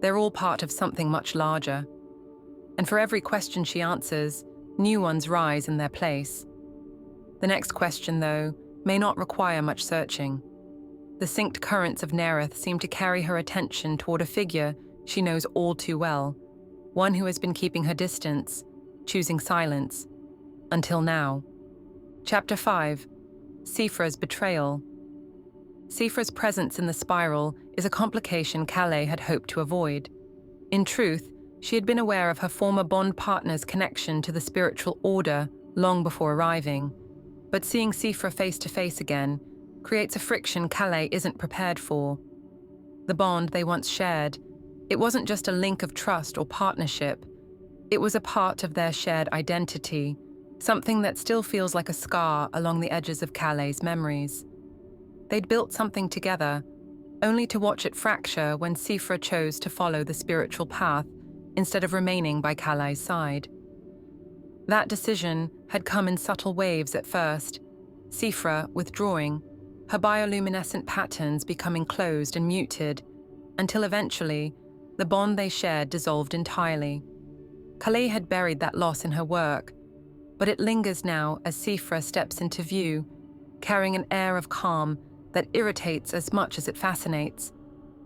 Speaker 1: they're all part of something much larger. And for every question she answers, new ones rise in their place. The next question, though, may not require much searching. The synced currents of Nereth seem to carry her attention toward a figure she knows all too well, one who has been keeping her distance, choosing silence, until now. Chapter 5. Siofra's Betrayal. Siofra's presence in the spiral is a complication Kalei had hoped to avoid. In truth, she had been aware of her former bond partner's connection to the spiritual order long before arriving, but seeing Siofra face to face again creates a friction Kalei isn't prepared for. The bond they once shared, it wasn't just a link of trust or partnership. It was a part of their shared identity, something that still feels like a scar along the edges of Kalei's memories. They'd built something together, only to watch it fracture when Siofra chose to follow the spiritual path instead of remaining by Kalei's side. That decision had come in subtle waves at first, Siofra withdrawing, her bioluminescent patterns becoming closed and muted, until eventually, the bond they shared dissolved entirely. Kalei had buried that loss in her work, but it lingers now as Siofra steps into view, carrying an air of calm that irritates as much as it fascinates.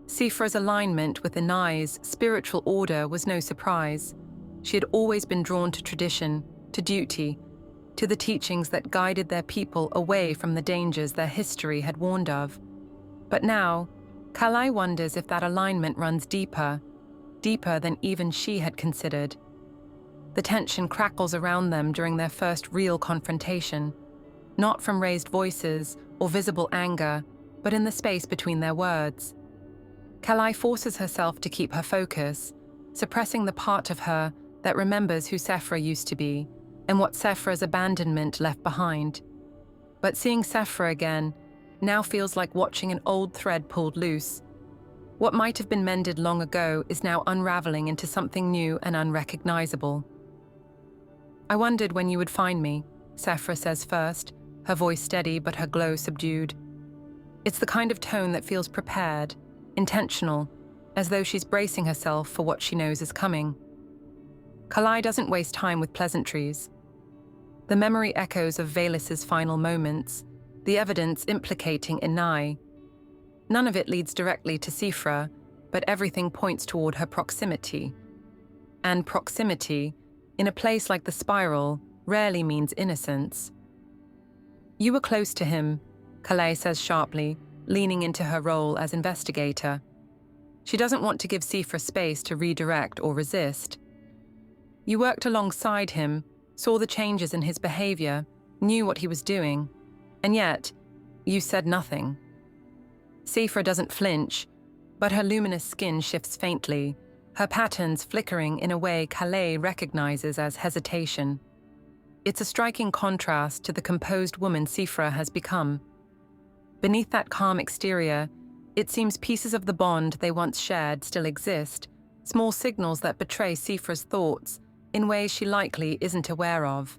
Speaker 1: Siofra's alignment with Enai's spiritual order was no surprise. She had always been drawn to tradition, to duty, to the teachings that guided their people away from the dangers their history had warned of. But now, Kalei wonders if that alignment runs deeper than even she had considered. The tension crackles around them during their first real confrontation, not from raised voices or visible anger, but in the space between their words. Kalei forces herself to keep her focus, suppressing the part of her that remembers who Siofra used to be and what Siofra's abandonment left behind. But seeing Siofra again now feels like watching an old thread pulled loose. What might have been mended long ago is now unraveling into something new and unrecognizable. "I wondered when you would find me," Siofra says first, her voice steady but her glow subdued. It's the kind of tone that feels prepared, intentional, as though she's bracing herself for what she knows is coming. Kalei doesn't waste time with pleasantries. The memory echoes of Valis's final moments, the evidence implicating Enai. None of it leads directly to Siofra, but everything points toward her proximity. And proximity, in a place like the spiral, rarely means innocence. "You were close to him," Kalei says sharply, leaning into her role as investigator. She doesn't want to give Siofra space to redirect or resist. "You worked alongside him, saw the changes in his behavior, knew what he was doing, and yet, you said nothing. Sci-Fi doesn't flinch, but her luminous skin shifts faintly, her patterns flickering in a way Kalei recognizes as hesitation. It's a striking contrast to the composed woman Sci-Fi has become. Beneath that calm exterior, it seems pieces of the bond they once shared still exist, small signals that betray Sci-Fi's thoughts in ways she likely isn't aware of.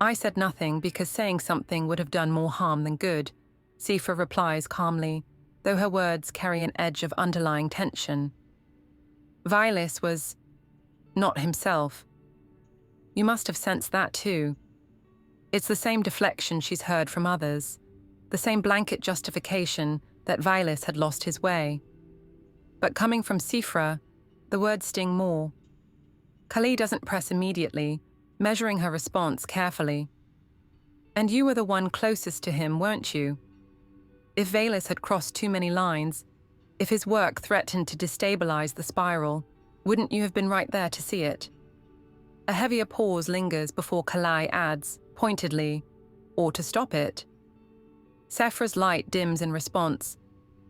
Speaker 1: I said nothing because saying something would have done more harm than good, Sci-Fi replies calmly, though her words carry an edge of underlying tension. Vilas was not himself. You must have sensed that too. It's the same deflection she's heard from others, the same blanket justification that Vilas had lost his way. But coming from Sci-Fi, the words sting more. Kalei doesn't press immediately, measuring her response carefully. And you were the one closest to him, weren't you? If Vilas had crossed too many lines, if his work threatened to destabilize the spiral, wouldn't you have been right there to see it? A heavier pause lingers before Kalei adds, pointedly, or to stop it. Sci-Fi's light dims in response,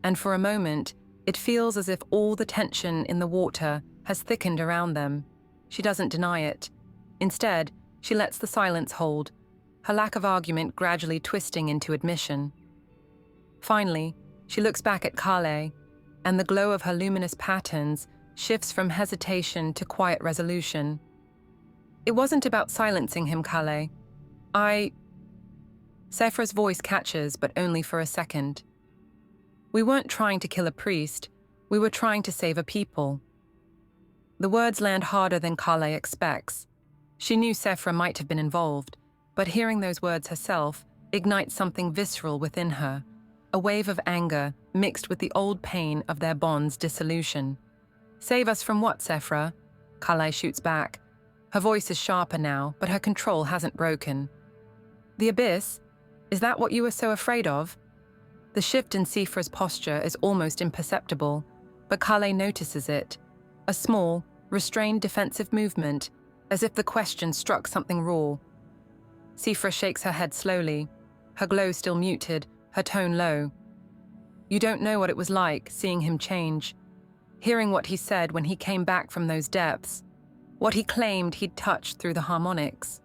Speaker 1: and for a moment, it feels as if all the tension in the water has thickened around them. She doesn't deny it. Instead, she lets the silence hold, her lack of argument gradually twisting into admission. Finally, she looks back at Kalei, and the glow of her luminous patterns shifts from hesitation to quiet resolution. It wasn't about silencing him, Kalei. Sci-Fi's voice catches, but only for a second. We weren't trying to kill a priest, we were trying to save a people. The words land harder than Kalei expects. She knew Sci-Fi might have been involved, but hearing those words herself ignites something visceral within her, a wave of anger mixed with the old pain of their bond's dissolution. Save us from what, Sci-Fi? Kalei shoots back. Her voice is sharper now, but her control hasn't broken. The abyss? Is that what you were so afraid of? The shift in Sci-Fi's posture is almost imperceptible, but Kalei notices it. A small, restrained defensive movement, as if the question struck something raw. Sci-Fi shakes her head slowly, her glow still muted, her tone low. You don't know what it was like, seeing him change. Hearing what he said when he came back from those depths. What he claimed he'd touched through the harmonics.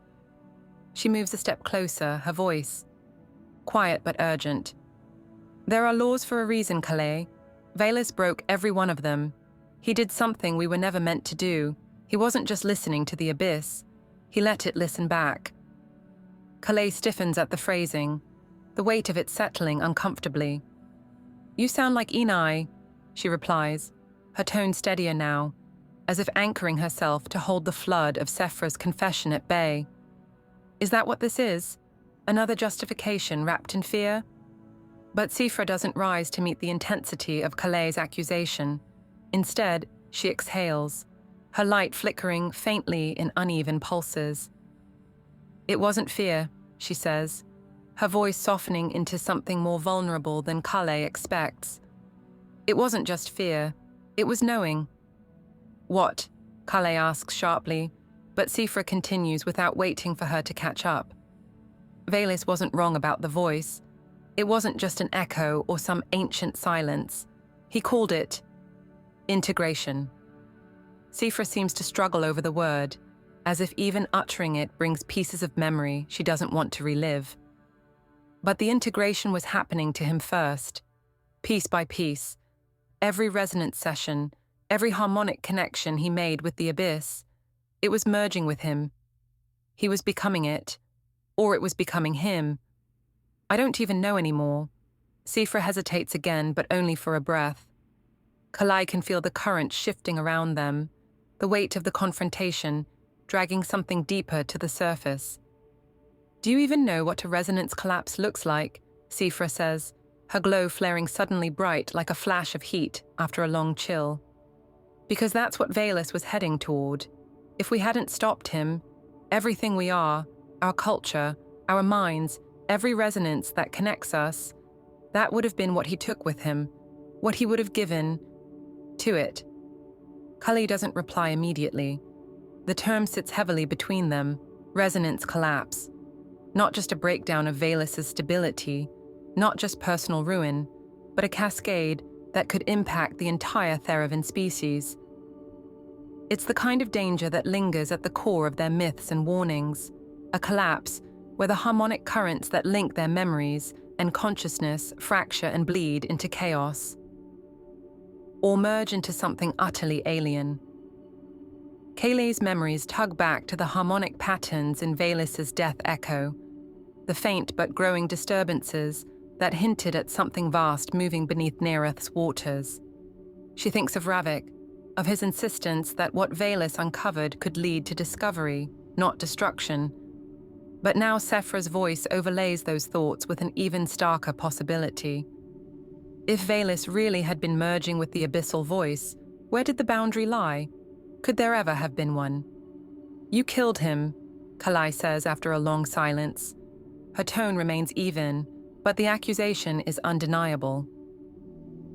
Speaker 1: She moves a step closer, her voice quiet but urgent. There are laws for a reason, Kalei. Vilas broke every one of them. He did something we were never meant to do. He wasn't just listening to the abyss. He let it listen back. Kalei stiffens at the phrasing, the weight of it settling uncomfortably. You sound like Enai, she replies, her tone steadier now, as if anchoring herself to hold the flood of Sci-Fi's confession at bay. Is that what this is? Another justification wrapped in fear? But Sci-Fi doesn't rise to meet the intensity of Kalei's accusation. Instead, she exhales, her light flickering faintly in uneven pulses. It wasn't fear, she says, her voice softening into something more vulnerable than Kalei expects. It wasn't just fear, it was knowing. What? Kalei asks sharply, but Sci-Fi continues without waiting for her to catch up. Vilas wasn't wrong about the voice. It wasn't just an echo or some ancient silence. He called it integration. Sci-Fi seems to struggle over the word, as if even uttering it brings pieces of memory she doesn't want to relive. But the integration was happening to him first, piece by piece. Every resonance session, every harmonic connection he made with the abyss, it was merging with him. He was becoming it, or it was becoming him. I don't even know anymore. Sci-Fi hesitates again, but only for a breath. Kalei can feel the current shifting around them, the weight of the confrontation, dragging something deeper to the surface. Do you even know what a resonance collapse looks like? Sci-Fi says, her glow flaring suddenly bright like a flash of heat after a long chill. Because that's what Vilas was heading toward. If we hadn't stopped him, everything we are, our culture, our minds, every resonance that connects us, that would have been what he took with him, what he would have given to it. Kalei doesn't reply immediately. The term sits heavily between them, resonance collapse. Not just a breakdown of Velus's stability, not just personal ruin, but a cascade that could impact the entire Theravyn species. It's the kind of danger that lingers at the core of their myths and warnings, a collapse where the harmonic currents that link their memories and consciousness fracture and bleed into chaos, or merge into something utterly alien. Kalei's memories tug back to the harmonic patterns in Velus's death echo, the faint but growing disturbances that hinted at something vast moving beneath Neareth's waters. She thinks of Ravik, of his insistence that what Velus uncovered could lead to discovery, not destruction. But now Sephra's voice overlays those thoughts with an even starker possibility. If Velus really had been merging with the abyssal voice, where did the boundary lie? Could there ever have been one? "You killed him," Kalei says after a long silence. Her tone remains even, but the accusation is undeniable.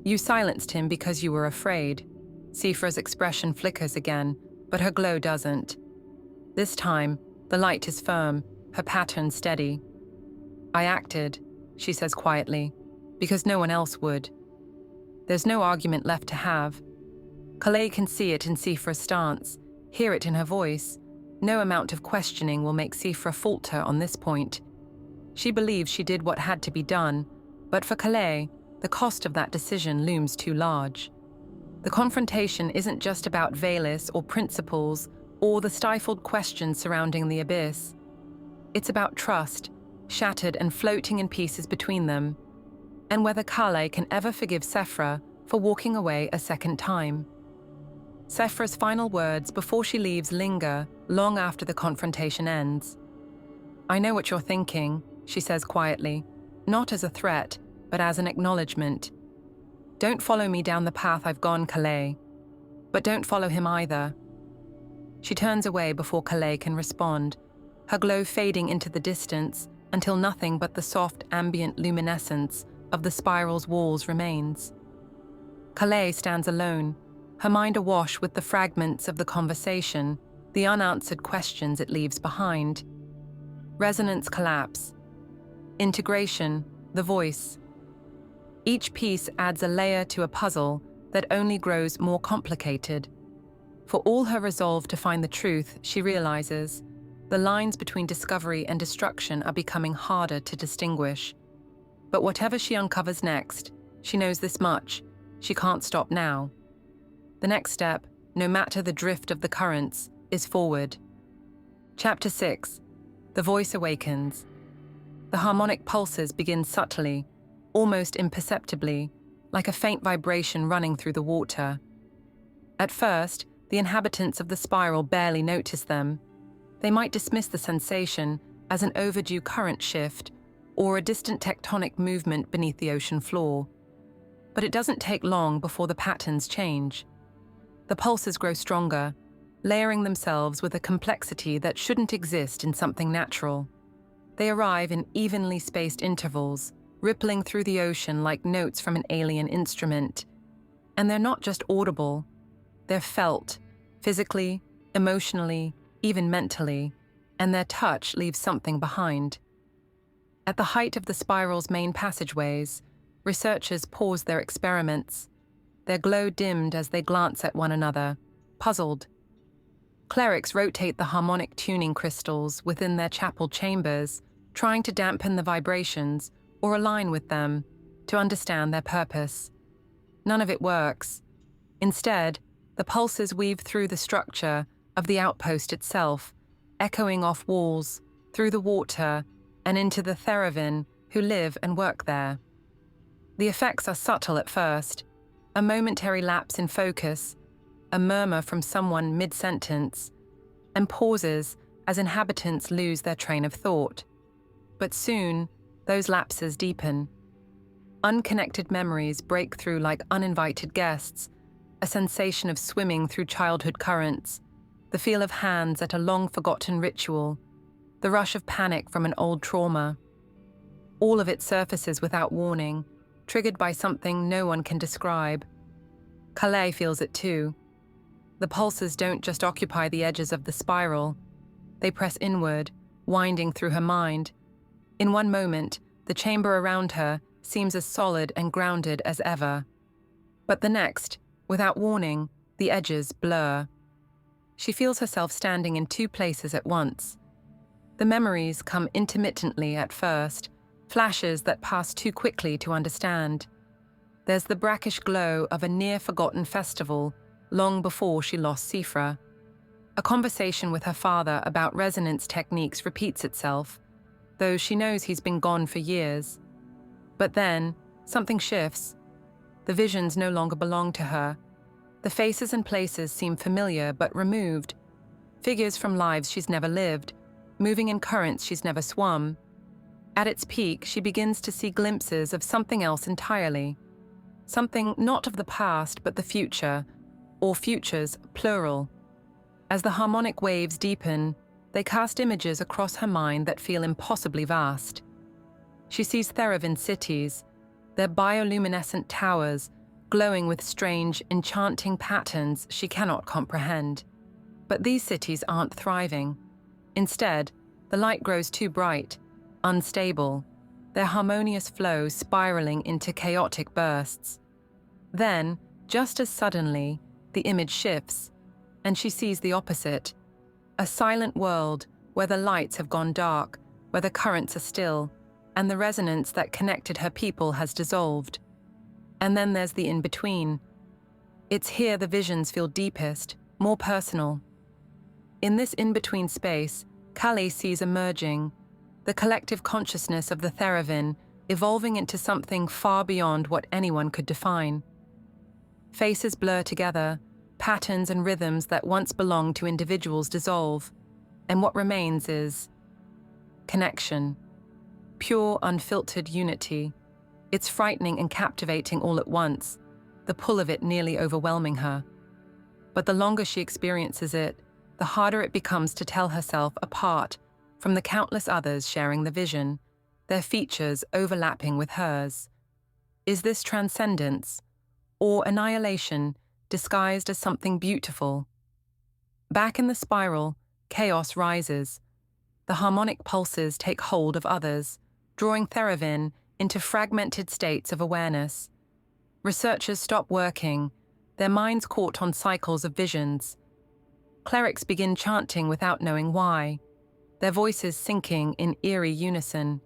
Speaker 1: "You silenced him because you were afraid." Sephra's expression flickers again, but her glow doesn't. This time, the light is firm, her pattern steady. "I acted," she says quietly, "because no one else would." There's no argument left to have. Kalei can see it in Sephra's stance, hear it in her voice. No amount of questioning will make Sephra falter on this point. She believes she did what had to be done, but for Kalei, the cost of that decision looms too large. The confrontation isn't just about Velus or principles or the stifled questions surrounding the abyss. It's about trust, shattered and floating in pieces between them, and whether Kalei can ever forgive Sephra for walking away a second time. Sephra's final words before she leaves linger long after the confrontation ends. "I know what you're thinking," she says quietly, not as a threat, but as an acknowledgement. "Don't follow me down the path I've gone, Kalei. But don't follow him either." She turns away before Kalei can respond, her glow fading into the distance until nothing but the soft, ambient luminescence of the spiral's walls remains. Kalei stands alone, her mind awash with the fragments of the conversation, the unanswered questions it leaves behind. Resonance collapse. Integration, the voice. Each piece adds a layer to a puzzle that only grows more complicated. For all her resolve to find the truth, she realizes the lines between discovery and destruction are becoming harder to distinguish. But whatever she uncovers next, she knows this much: she can't stop now. The next step, no matter the drift of the currents, is forward. Chapter 6. The voice awakens. The harmonic pulses begin subtly, almost imperceptibly, like a faint vibration running through the water. At first, the inhabitants of the spiral barely notice them. They might dismiss the sensation as an overdue current shift or a distant tectonic movement beneath the ocean floor. But it doesn't take long before the patterns change. The pulses grow stronger, layering themselves with a complexity that shouldn't exist in something natural. They arrive in evenly spaced intervals, rippling through the ocean like notes from an alien instrument. And they're not just audible, they're felt, physically, emotionally, even mentally, and their touch leaves something behind. At the height of the spiral's main passageways, researchers pause their experiments, their glow dimmed as they glance at one another, puzzled. Clerics rotate the harmonic tuning crystals within their chapel chambers, trying to dampen the vibrations or align with them to understand their purpose. None of it works. Instead, the pulses weave through the structure of the outpost itself, echoing off walls, through the water, and into the Theravyn who live and work there. The effects are subtle at first, a momentary lapse in focus, a murmur from someone mid-sentence, and pauses as inhabitants lose their train of thought. But soon, those lapses deepen. Unconnected memories break through like uninvited guests, a sensation of swimming through childhood currents, the feel of hands at a long-forgotten ritual, the rush of panic from an old trauma. All of it surfaces without warning, triggered by something no one can describe. Kalei feels it too. The pulses don't just occupy the edges of the spiral. They press inward, winding through her mind, In one moment, the chamber around her seems as solid and grounded as ever. But the next, without warning, the edges blur. She feels herself standing in two places at once. The memories come intermittently at first, flashes that pass too quickly to understand. There's the brackish glow of a near-forgotten festival, long before she lost Sifra. A conversation with her father about resonance techniques repeats itself, though she knows he's been gone for years. But then, something shifts. The visions no longer belong to her. The faces and places seem familiar but removed. Figures from lives she's never lived, moving in currents she's never swum. At its peak, she begins to see glimpses of something else entirely. Something not of the past but the future, or futures, plural. As the harmonic waves deepen, they cast images across her mind that feel impossibly vast. She sees Theravyn cities, their bioluminescent towers, glowing with strange, enchanting patterns she cannot comprehend. But these cities aren't thriving. Instead, the light grows too bright, unstable, their harmonious flow spiraling into chaotic bursts. Then, just as suddenly, the image shifts, and she sees the opposite. A silent world where the lights have gone dark, where the currents are still, and the resonance that connected her people has dissolved. And then there's the in-between. It's here the visions feel deepest, more personal. In this in-between space, Kalei sees emerging, the collective consciousness of the Theravyn evolving into something far beyond what anyone could define. Faces blur together, patterns and rhythms that once belonged to individuals dissolve, and what remains is connection, pure, unfiltered unity. It's frightening and captivating all at once, the pull of it nearly overwhelming her. But the longer she experiences it, the harder it becomes to tell herself apart from the countless others sharing the vision, their features overlapping with hers. Is this transcendence, or annihilation disguised as something beautiful? Back in the spiral, chaos rises. The harmonic pulses take hold of others, drawing Theravyn into fragmented states of awareness. Researchers stop working, their minds caught on cycles of visions. Clerics begin chanting without knowing why, their voices syncing in eerie unison.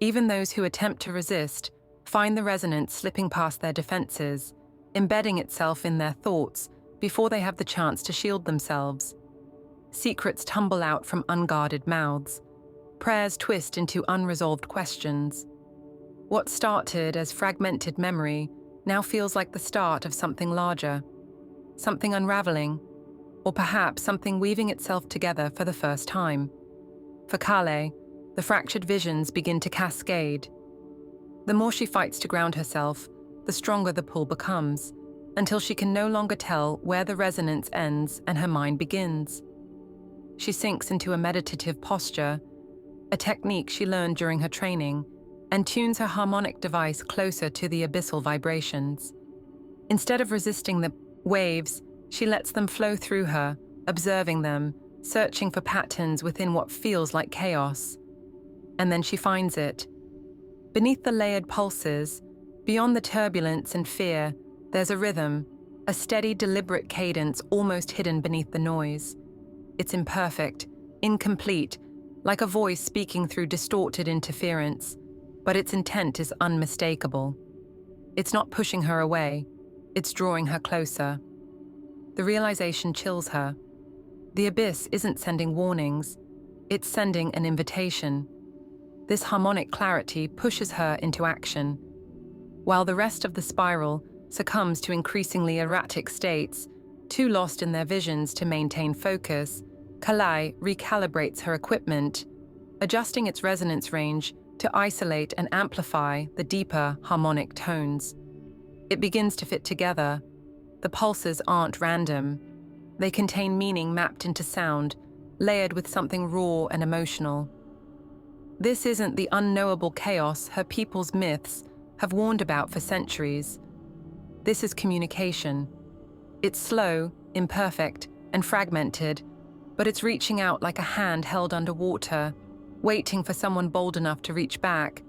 Speaker 1: Even those who attempt to resist find the resonance slipping past their defenses, embedding itself in their thoughts before they have the chance to shield themselves. Secrets tumble out from unguarded mouths. Prayers twist into unresolved questions. What started as fragmented memory now feels like the start of something larger, something unraveling, or perhaps something weaving itself together for the first time. For Kalei, the fractured visions begin to cascade. The more she fights to ground herself, the stronger the pull becomes, until she can no longer tell where the resonance ends and her mind begins. She sinks into a meditative posture, a technique she learned during her training, and tunes her harmonic device closer to the abyssal vibrations. Instead of resisting the waves, she lets them flow through her, observing them, searching for patterns within what feels like chaos. And then she finds it. Beneath the layered pulses, beyond the turbulence and fear, there's a rhythm, a steady, deliberate cadence almost hidden beneath the noise. It's imperfect, incomplete, like a voice speaking through distorted interference, but its intent is unmistakable. It's not pushing her away, it's drawing her closer. The realization chills her. The abyss isn't sending warnings, it's sending an invitation. This harmonic clarity pushes her into action. While the rest of the spiral succumbs to increasingly erratic states, too lost in their visions to maintain focus, Kalei recalibrates her equipment, adjusting its resonance range to isolate and amplify the deeper harmonic tones. It begins to fit together. The pulses aren't random. They contain meaning mapped into sound, layered with something raw and emotional. This isn't the unknowable chaos her people's myths have warned about for centuries. This is communication. It's slow, imperfect, and fragmented, but it's reaching out like a hand held underwater, waiting for someone bold enough to reach back.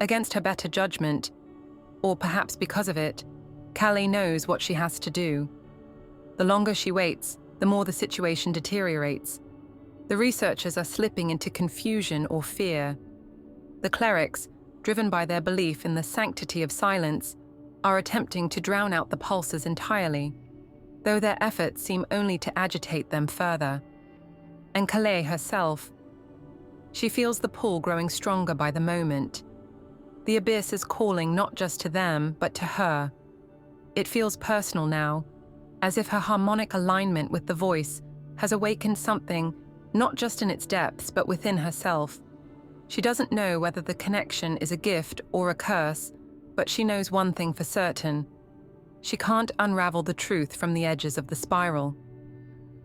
Speaker 1: Against her better judgment, or perhaps because of it, Kalei knows what she has to do. The longer she waits, the more the situation deteriorates. The researchers are slipping into confusion or fear. The clerics, driven by their belief in the sanctity of silence, are attempting to drown out the pulses entirely, though their efforts seem only to agitate them further. And Kalei herself, she feels the pull growing stronger by the moment. The abyss is calling not just to them, but to her. It feels personal now, as if her harmonic alignment with the voice has awakened something, not just in its depths, but within herself. She doesn't know whether the connection is a gift or a curse, but she knows one thing for certain. She can't unravel the truth from the edges of the spiral.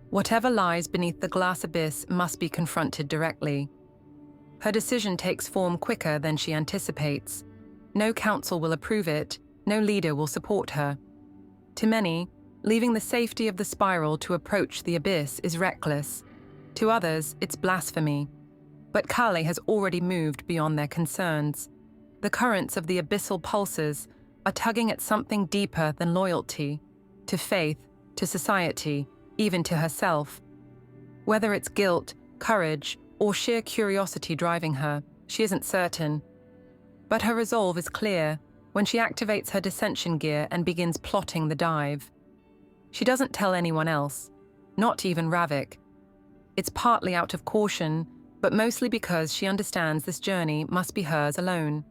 Speaker 1: Whatever lies beneath the glass abyss must be confronted directly. Her decision takes form quicker than she anticipates. No council will approve it, no leader will support her. To many, leaving the safety of the spiral to approach the abyss is reckless. To others, it's blasphemy. But Kalei has already moved beyond their concerns. The currents of the abyssal pulses are tugging at something deeper than loyalty, to faith, to society, even to herself. Whether it's guilt, courage, or sheer curiosity driving her, she isn't certain. But her resolve is clear when she activates her dissension gear and begins plotting the dive. She doesn't tell anyone else, not even Ravik. It's partly out of caution, but mostly because she understands this journey must be hers alone.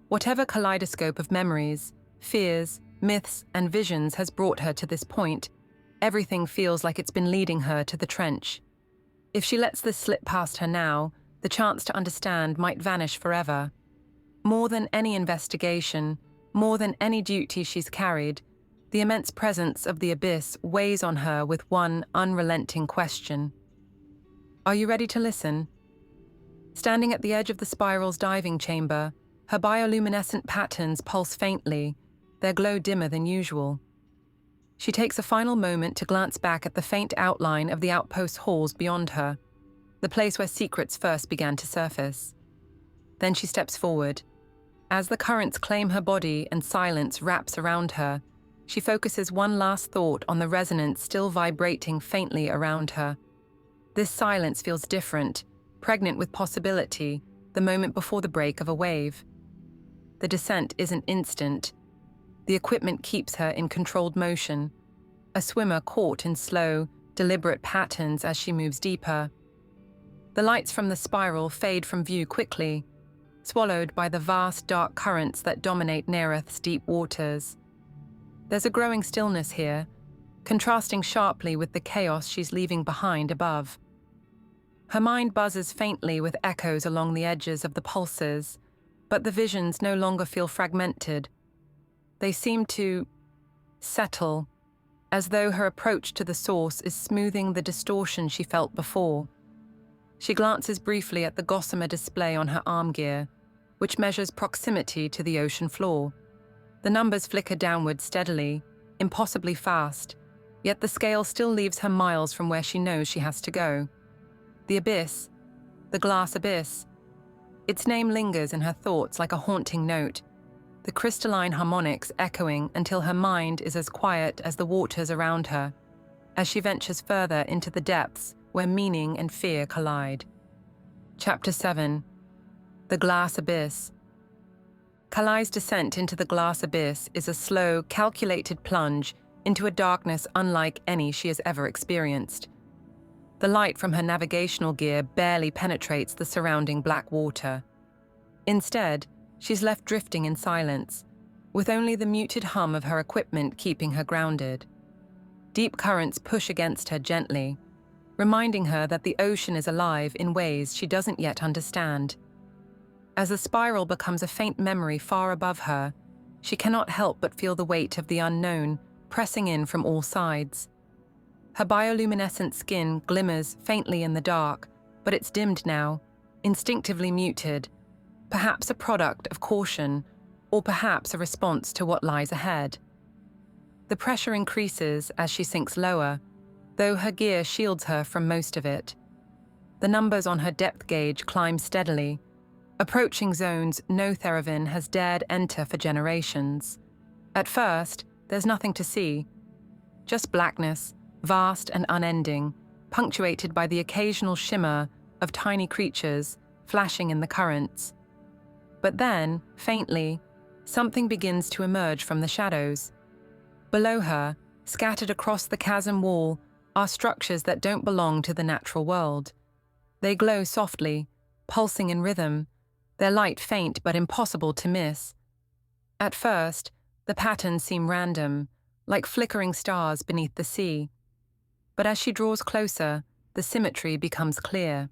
Speaker 1: Whatever kaleidoscope of memories, fears, myths, and visions has brought her to this point, everything feels like it's been leading her to the trench. If she lets this slip past her now, the chance to understand might vanish forever. More than any investigation, more than any duty she's carried, the immense presence of the abyss weighs on her with one unrelenting question. Are you ready to listen? Standing at the edge of the spiral's diving chamber, her bioluminescent patterns pulse faintly, their glow dimmer than usual. She takes a final moment to glance back at the faint outline of the outpost halls beyond her, the place where secrets first began to surface. Then she steps forward. As the currents claim her body and silence wraps around her, she focuses one last thought on the resonance still vibrating faintly around her. This silence feels different, pregnant with possibility, the moment before the break of a wave. The descent isn't instant. The equipment keeps her in controlled motion, a swimmer caught in slow, deliberate patterns as she moves deeper. The lights from the spiral fade from view quickly, swallowed by the vast dark currents that dominate Nereth's deep waters. There's a growing stillness here, contrasting sharply with the chaos she's leaving behind above. Her mind buzzes faintly with echoes along the edges of the pulses, but the visions no longer feel fragmented. They seem to settle, as though her approach to the source is smoothing the distortion she felt before. She glances briefly at the gossamer display on her arm gear, which measures proximity to the ocean floor. The numbers flicker downward steadily, impossibly fast, yet the scale still leaves her miles from where she knows she has to go. The abyss, the glass abyss. Its name lingers in her thoughts like a haunting note, the crystalline harmonics echoing until her mind is as quiet as the waters around her, as she ventures further into the depths where meaning and fear collide. Chapter 7. The Glass Abyss. Kalei's descent into the glass abyss is a slow, calculated plunge into a darkness unlike any she has ever experienced. The light from her navigational gear barely penetrates the surrounding black water. Instead, she's left drifting in silence, with only the muted hum of her equipment keeping her grounded. Deep currents push against her gently, reminding her that the ocean is alive in ways she doesn't yet understand. As the spiral becomes a faint memory far above her, she cannot help but feel the weight of the unknown pressing in from all sides. Her bioluminescent skin glimmers faintly in the dark, but it's dimmed now, instinctively muted, perhaps a product of caution, or perhaps a response to what lies ahead. The pressure increases as she sinks lower, though her gear shields her from most of it. The numbers on her depth gauge climb steadily, approaching zones no Theravyn has dared enter for generations. At first, there's nothing to see, just blackness, vast and unending, punctuated by the occasional shimmer of tiny creatures flashing in the currents. But then, faintly, something begins to emerge from the shadows. Below her, scattered across the chasm wall, are structures that don't belong to the natural world. They glow softly, pulsing in rhythm, their light faint but impossible to miss. At first, the patterns seem random, like flickering stars beneath the sea. But as she draws closer, the symmetry becomes clear.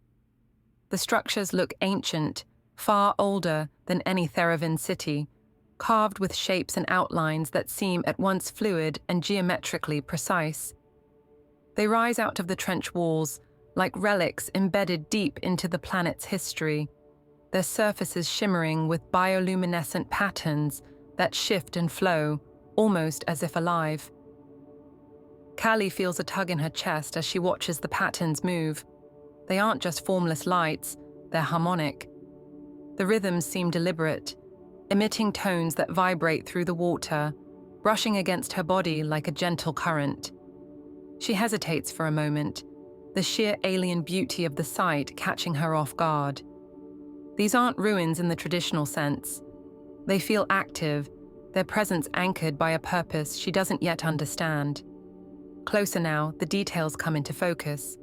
Speaker 1: The structures look ancient, far older than any Theravyn city, carved with shapes and outlines that seem at once fluid and geometrically precise. They rise out of the trench walls, like relics embedded deep into the planet's history, their surfaces shimmering with bioluminescent patterns that shift and flow, almost as if alive. Kalei feels a tug in her chest as she watches the patterns move. They aren't just formless lights, they're harmonic. The rhythms seem deliberate, emitting tones that vibrate through the water, brushing against her body like a gentle current. She hesitates for a moment, the sheer alien beauty of the sight catching her off guard. These aren't ruins in the traditional sense. They feel active, their presence anchored by a purpose she doesn't yet understand. Closer now, the details come into focus.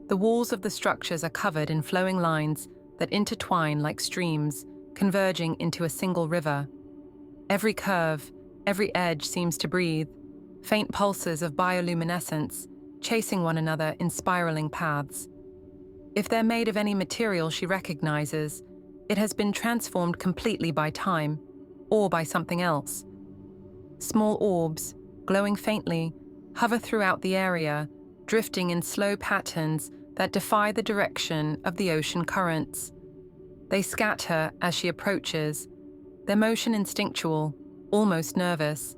Speaker 1: The walls of the structures are covered in flowing lines that intertwine like streams, converging into a single river. Every curve, every edge seems to breathe, faint pulses of bioluminescence, chasing one another in spiraling paths. If they're made of any material she recognizes, it has been transformed completely by time, or by something else. Small orbs, glowing faintly, hover throughout the area, drifting in slow patterns that defy the direction of the ocean currents. They scatter as she approaches, their motion instinctual, almost nervous.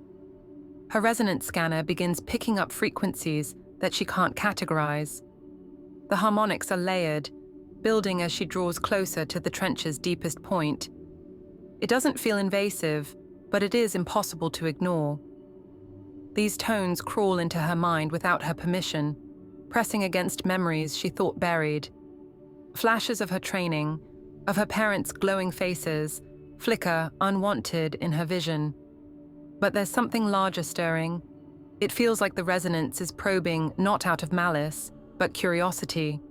Speaker 1: Her resonance scanner begins picking up frequencies that she can't categorize. The harmonics are layered, building as she draws closer to the trench's deepest point. It doesn't feel invasive, but it is impossible to ignore. These tones crawl into her mind without her permission, pressing against memories she thought buried. Flashes of her training, of her parents' glowing faces, flicker unwanted in her vision. But there's something larger stirring. It feels like the resonance is probing not out of malice, but curiosity,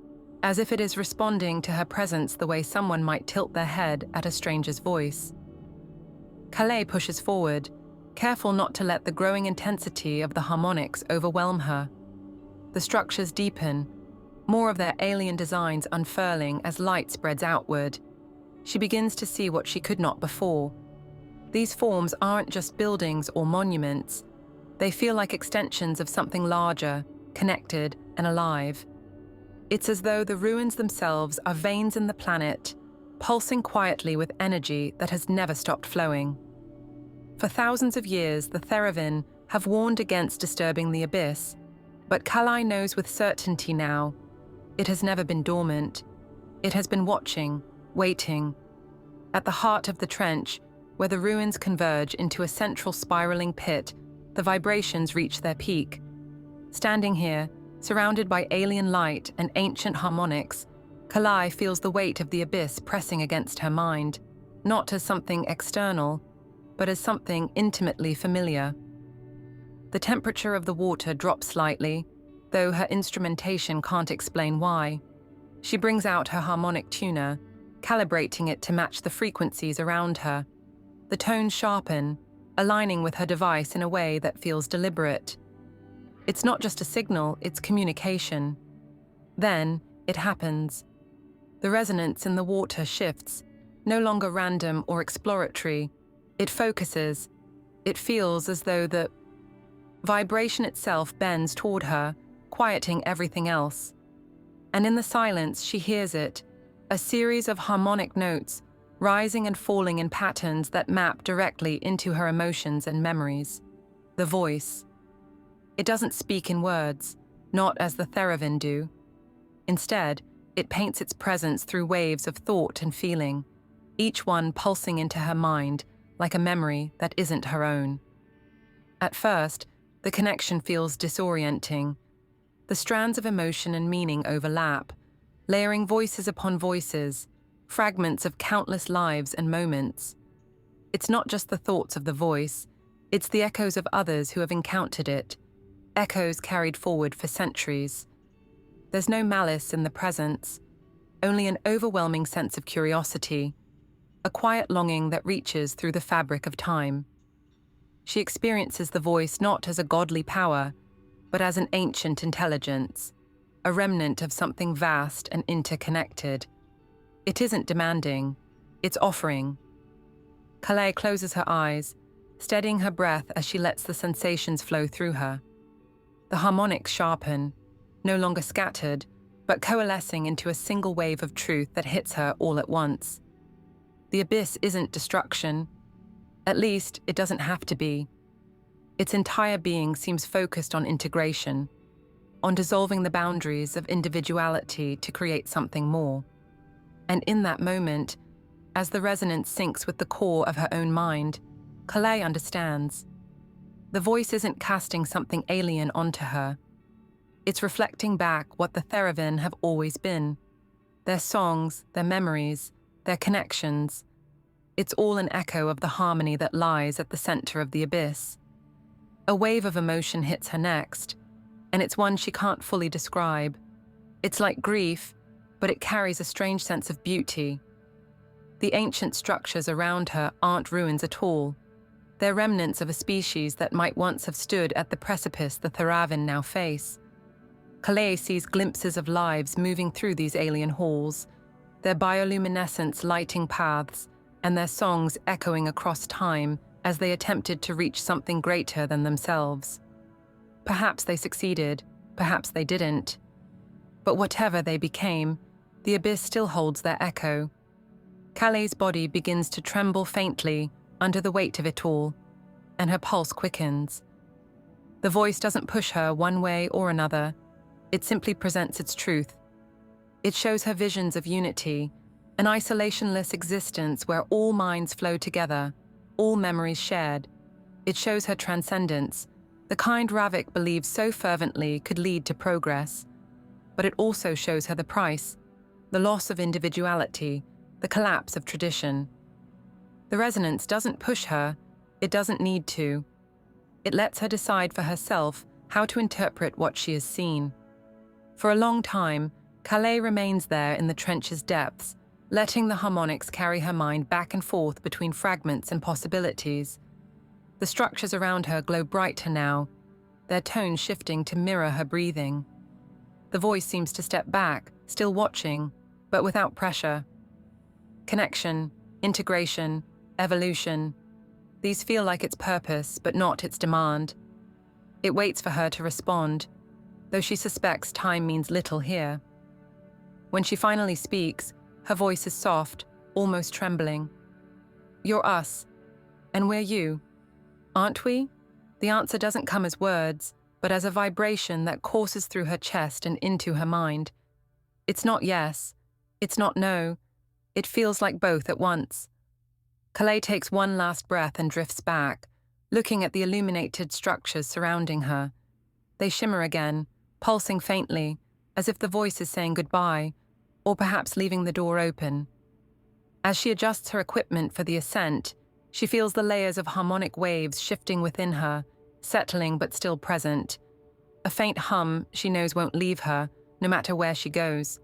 Speaker 1: as if it is responding to her presence the way someone might tilt their head at a stranger's voice. Kalei pushes forward, careful not to let the growing intensity of the harmonics overwhelm her. The structures deepen, more of their alien designs unfurling as light spreads outward. She begins to see what she could not before. These forms aren't just buildings or monuments. They feel like extensions of something larger, connected and alive. It's as though the ruins themselves are veins in the planet, pulsing quietly with energy that has never stopped flowing. For thousands of years, the Theravyn have warned against disturbing the abyss, but Kalei knows with certainty now, it has never been dormant. It has been watching, waiting. At the heart of the trench, where the ruins converge into a central spiraling pit, the vibrations reach their peak. Standing here, surrounded by alien light and ancient harmonics, Kalei feels the weight of the abyss pressing against her mind, not as something external, but as something intimately familiar. The temperature of the water drops slightly, though her instrumentation can't explain why. She brings out her harmonic tuner, calibrating it to match the frequencies around her. The tones sharpen, aligning with her device in a way that feels deliberate. It's not just a signal, it's communication. Then, it happens. The resonance in the water shifts, no longer random or exploratory. It focuses. It feels as though the vibration itself bends toward her, quieting everything else. And in the silence, she hears it, a series of harmonic notes, rising and falling in patterns that map directly into her emotions and memories. The voice. It doesn't speak in words, not as the Theravyn do. Instead, It paints its presence through waves of thought and feeling, each one pulsing into her mind like a memory that isn't her own. At first, the connection feels disorienting. The strands of emotion and meaning overlap, layering voices upon voices, fragments of countless lives and moments. It's not just the thoughts of the voice, it's the echoes of others who have encountered it, echoes carried forward for centuries. There's no malice in the presence, only an overwhelming sense of curiosity, a quiet longing that reaches through the fabric of time. She experiences the voice not as a godly power, but as an ancient intelligence, a remnant of something vast and interconnected. It isn't demanding, it's offering. Kalei closes her eyes, steadying her breath as she lets the sensations flow through her. The harmonics sharpen, no longer scattered, but coalescing into a single wave of truth that hits her all at once. The abyss isn't destruction. At least, it doesn't have to be. Its entire being seems focused on integration, on dissolving the boundaries of individuality to create something more. And in that moment, as the resonance syncs with the core of her own mind, Kalei understands. The voice isn't casting something alien onto her. It's reflecting back what the Theravyn have always been. Their songs, their memories, their connections. It's all an echo of the harmony that lies at the center of the abyss. A wave of emotion hits her next, and it's one she can't fully describe. It's like grief, but it carries a strange sense of beauty. The ancient structures around her aren't ruins at all. They're remnants of a species that might once have stood at the precipice the Theravyn now face. Kalei sees glimpses of lives moving through these alien halls, their bioluminescence lighting paths, and their songs echoing across time as they attempted to reach something greater than themselves. Perhaps they succeeded, perhaps they didn't. But whatever they became, the abyss still holds their echo. Kalei's body begins to tremble faintly under the weight of it all, and her pulse quickens. The voice doesn't push her one way or another. It simply presents its truth. It shows her visions of unity, an isolationless existence where all minds flow together, all memories shared. It shows her transcendence, the kind Ravik believes so fervently could lead to progress. But it also shows her the price, the loss of individuality, the collapse of tradition. The resonance doesn't push her, it doesn't need to. It lets her decide for herself how to interpret what she has seen. For a long time, Kalei remains there in the trench's depths, letting the harmonics carry her mind back and forth between fragments and possibilities. The structures around her glow brighter now, their tones shifting to mirror her breathing. The voice seems to step back, still watching, but without pressure. Connection, integration, evolution. These feel like its purpose, but not its demand. It waits for her to respond, though she suspects time means little here. When she finally speaks, her voice is soft, almost trembling. You're us, and we're you, aren't we? The answer doesn't come as words, but as a vibration that courses through her chest and into her mind. It's not yes, it's not no, it feels like both at once. Kalei takes one last breath and drifts back, looking at the illuminated structures surrounding her. They shimmer again, pulsing faintly, as if the voice is saying goodbye, or perhaps leaving the door open. As she adjusts her equipment for the ascent, she feels the layers of harmonic waves shifting within her, settling but still present. A faint hum she knows won't leave her, no matter where she goes.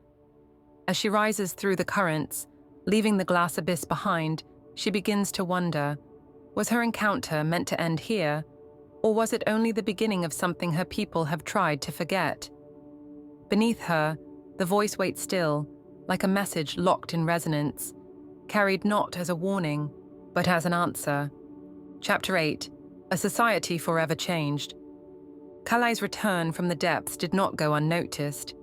Speaker 1: As she rises through the currents, leaving the glass abyss behind, she begins to wonder, was her encounter meant to end here, or was it only the beginning of something her people have tried to forget? Beneath her, the voice waits still, like a message locked in resonance, carried not as a warning, but as an answer. Chapter 8. A Society Forever Changed. Kalei's return from the depths did not go unnoticed.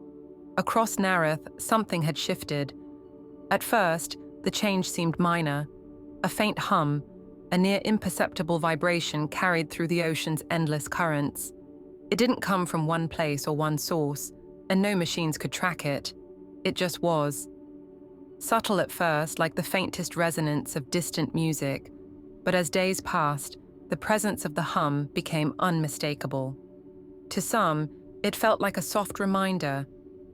Speaker 1: Across Nareth, something had shifted. At first, the change seemed minor. A faint hum, a near imperceptible vibration carried through the ocean's endless currents. It didn't come from one place or one source, and no machines could track it. It just was. Subtle at first, like the faintest resonance of distant music, but as days passed, the presence of the hum became unmistakable. To some, it felt like a soft reminder,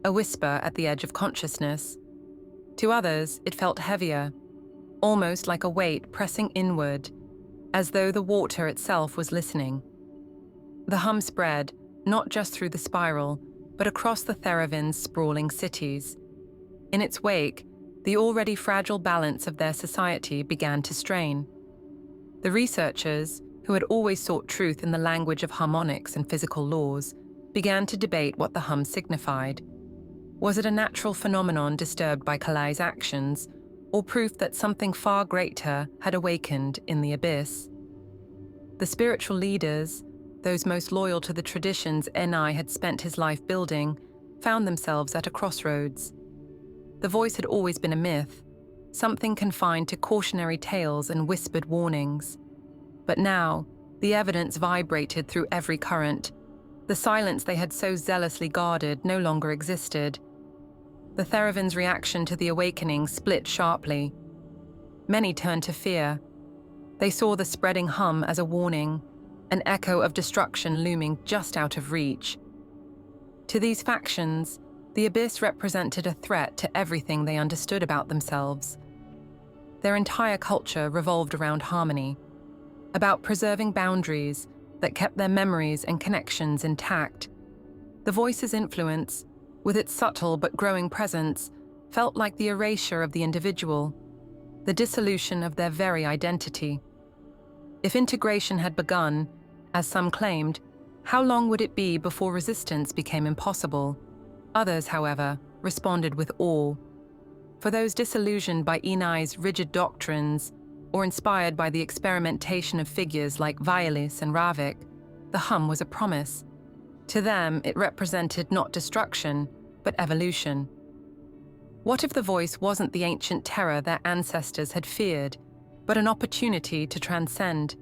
Speaker 1: a whisper at the edge of consciousness. To others, it felt heavier, almost like a weight pressing inward, as though the water itself was listening. The hum spread, not just through the spiral, but across the Theravyn's sprawling cities. In its wake, the already fragile balance of their society began to strain. The researchers, who had always sought truth in the language of harmonics and physical laws, began to debate what the hum signified. Was it a natural phenomenon disturbed by Kalei's actions, or proof that something far greater had awakened in the abyss? The spiritual leaders, those most loyal to the traditions Enai had spent his life building, found themselves at a crossroads. The voice had always been a myth, something confined to cautionary tales and whispered warnings. But now, the evidence vibrated through every current. The silence they had so zealously guarded no longer existed. The Theravyn's reaction to the awakening split sharply. Many turned to fear. They saw the spreading hum as a warning, an echo of destruction looming just out of reach. To these factions, the abyss represented a threat to everything they understood about themselves. Their entire culture revolved around harmony, about preserving boundaries that kept their memories and connections intact. The voice's influence, with its subtle but growing presence, felt like the erasure of the individual, the dissolution of their very identity. If integration had begun, as some claimed, how long would it be before resistance became impossible? Others, however, responded with awe. For those disillusioned by Enai's rigid doctrines, or inspired by the experimentation of figures like Violis and Ravik, the hum was a promise. To them, it represented not destruction, but evolution. What if the voice wasn't the ancient terror their ancestors had feared, but an opportunity to transcend?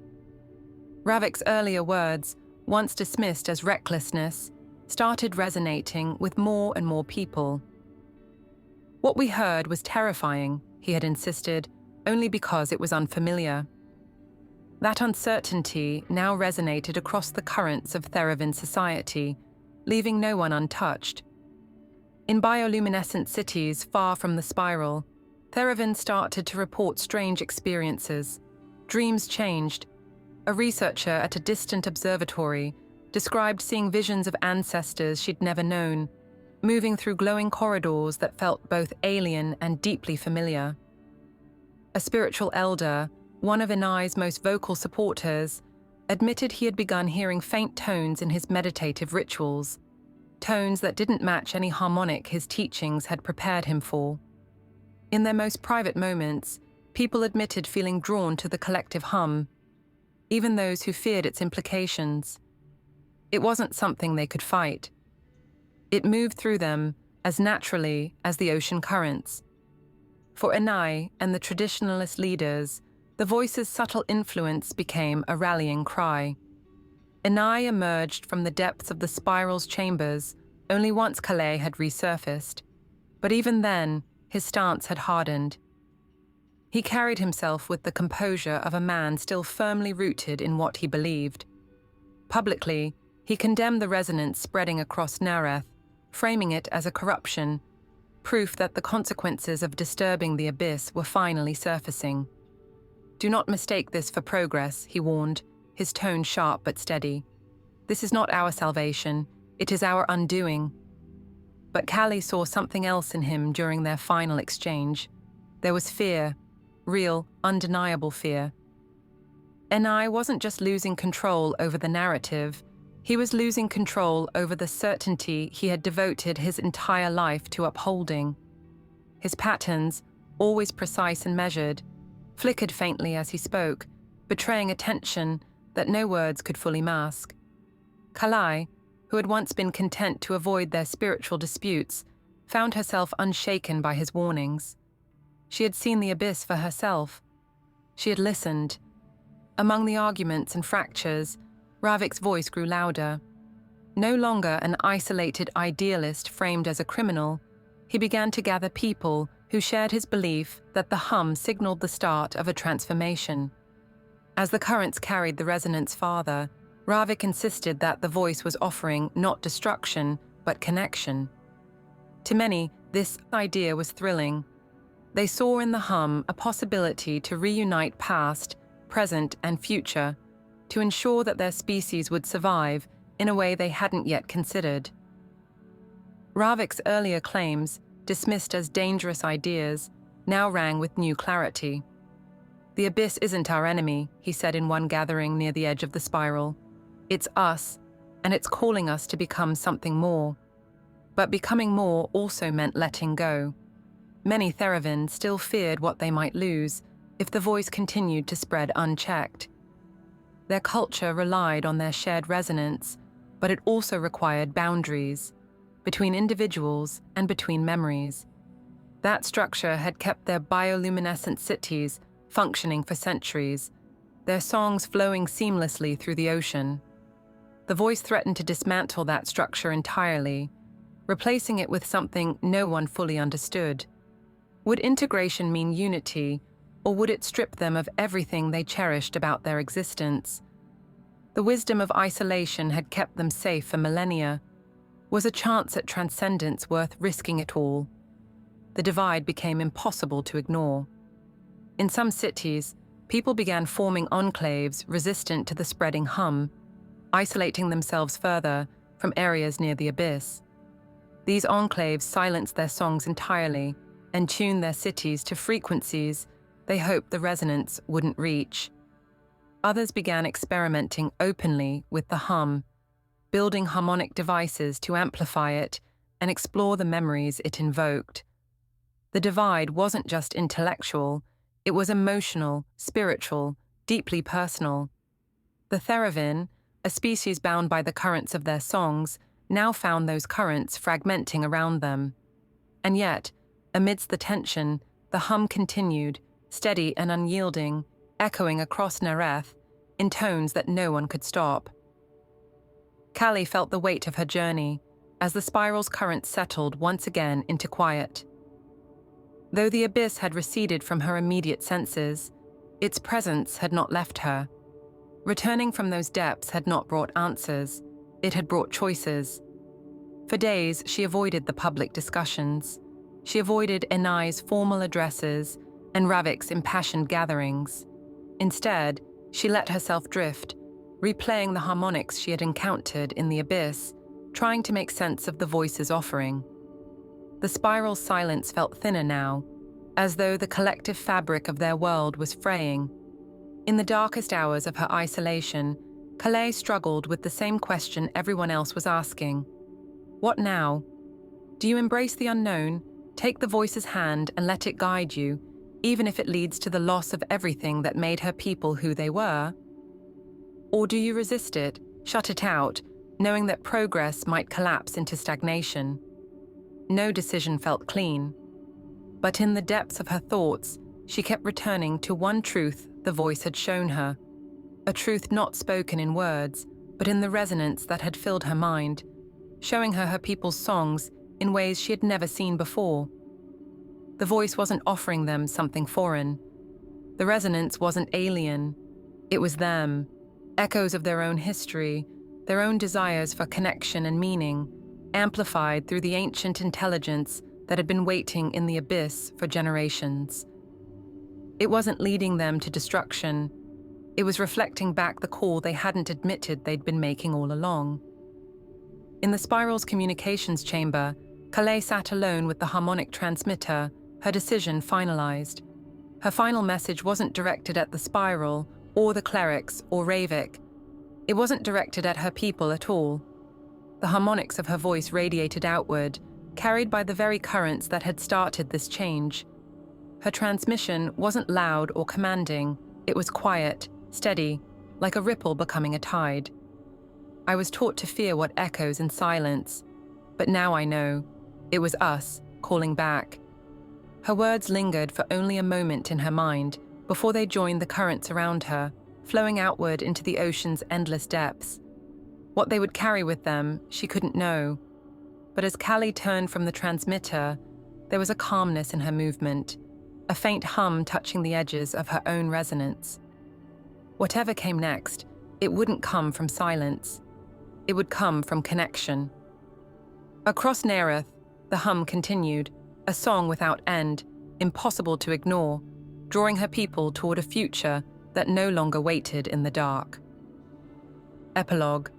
Speaker 1: Ravik's earlier words, once dismissed as recklessness, started resonating with more and more people. What we heard was terrifying, he had insisted, only because it was unfamiliar. That uncertainty now resonated across the currents of Theravyn society, leaving no one untouched. In bioluminescent cities far from the spiral, Theravyn started to report strange experiences. Dreams changed. A researcher at a distant observatory described seeing visions of ancestors she'd never known, moving through glowing corridors that felt both alien and deeply familiar. A spiritual elder, one of Enai's most vocal supporters, admitted he had begun hearing faint tones in his meditative rituals, tones that didn't match any harmonic his teachings had prepared him for. In their most private moments, people admitted feeling drawn to the collective hum, even those who feared its implications. It wasn't something they could fight. It moved through them as naturally as the ocean currents. For Enai and the traditionalist leaders, the voice's subtle influence became a rallying cry. Enai emerged from the depths of the spiral's chambers only once Kalei had resurfaced, but even then, his stance had hardened. He carried himself with the composure of a man still firmly rooted in what he believed. Publicly, he condemned the resonance spreading across Nareth, framing it as a corruption, proof that the consequences of disturbing the abyss were finally surfacing. "Do not mistake this for progress," he warned, his tone sharp but steady. "This is not our salvation, it is our undoing." But Kalei saw something else in him during their final exchange. There was fear, real, undeniable fear. Enai wasn't just losing control over the narrative, he was losing control over the certainty he had devoted his entire life to upholding. His patterns, always precise and measured, flickered faintly as he spoke, betraying a tension that no words could fully mask. Kalei, who had once been content to avoid their spiritual disputes, found herself unshaken by his warnings. She had seen the abyss for herself. She had listened. Among the arguments and fractures, Ravik's voice grew louder. No longer an isolated idealist framed as a criminal, he began to gather people who shared his belief that the hum signaled the start of a transformation. As the currents carried the resonance farther, Ravik insisted that the voice was offering not destruction, but connection. To many, this idea was thrilling. They saw in the hum a possibility to reunite past, present, and future, to ensure that their species would survive in a way they hadn't yet considered. Ravik's earlier claims, dismissed as dangerous ideas, now rang with new clarity. "The abyss isn't our enemy," he said in one gathering near the edge of the spiral. "It's us, and it's calling us to become something more." But becoming more also meant letting go. Many Theravyn still feared what they might lose if the voice continued to spread unchecked. Their culture relied on their shared resonance, but it also required boundaries between individuals and between memories. That structure had kept their bioluminescent cities functioning for centuries, their songs flowing seamlessly through the ocean. The voice threatened to dismantle that structure entirely, replacing it with something no one fully understood. Would integration mean unity, or would it strip them of everything they cherished about their existence? The wisdom of isolation had kept them safe for millennia. Was a chance at transcendence worth risking it all? The divide became impossible to ignore. In some cities, people began forming enclaves resistant to the spreading hum, isolating themselves further from areas near the abyss. These enclaves silenced their songs entirely and tuned their cities to frequencies they hoped the resonance wouldn't reach. Others began experimenting openly with the hum, building harmonic devices to amplify it and explore the memories it invoked. The divide wasn't just intellectual, it was emotional, spiritual, deeply personal. The Theravyn, a species bound by the currents of their songs, now found those currents fragmenting around them. And yet, amidst the tension, the hum continued, steady and unyielding, echoing across Nereth in tones that no one could stop. Kalei felt the weight of her journey as the spiral's currents settled once again into quiet. Though the abyss had receded from her immediate senses, its presence had not left her. Returning from those depths had not brought answers, it had brought choices. For days, she avoided the public discussions. She avoided Enai's formal addresses and Ravik's impassioned gatherings. Instead, she let herself drift, replaying the harmonics she had encountered in the abyss, trying to make sense of the voice's offering. The spiral's silence felt thinner now, as though the collective fabric of their world was fraying. In the darkest hours of her isolation, Kalei struggled with the same question everyone else was asking. What now? Do you embrace the unknown, take the voice's hand and let it guide you, even if it leads to the loss of everything that made her people who they were? Or do you resist it, shut it out, knowing that progress might collapse into stagnation? No decision felt clean. But in the depths of her thoughts, she kept returning to one truth the voice had shown her. A truth not spoken in words, but in the resonance that had filled her mind, showing her people's songs in ways she had never seen before. The voice wasn't offering them something foreign. The resonance wasn't alien. It was them, echoes of their own history, their own desires for connection and meaning, amplified through the ancient intelligence that had been waiting in the abyss for generations. It wasn't leading them to destruction. It was reflecting back the call they hadn't admitted they'd been making all along. In the spiral's communications chamber, Kalei sat alone with the harmonic transmitter, her decision finalized. Her final message wasn't directed at the spiral, or the clerics, or Ravik. It wasn't directed at her people at all. The harmonics of her voice radiated outward, carried by the very currents that had started this change. Her transmission wasn't loud or commanding, it was quiet, steady, like a ripple becoming a tide. I was taught to fear what echoes in silence, but now I know, it was us, calling back. Her words lingered for only a moment in her mind, before they joined the currents around her, flowing outward into the ocean's endless depths. What they would carry with them, she couldn't know. But as Kalei turned from the transmitter, There was a calmness in her movement, a faint hum touching the edges of her own resonance. Whatever came next, it wouldn't come from silence. It would come from connection. Across Nereth, the hum continued, a song without end, impossible to ignore, drawing her people toward a future that no longer waited in the dark. Epilogue.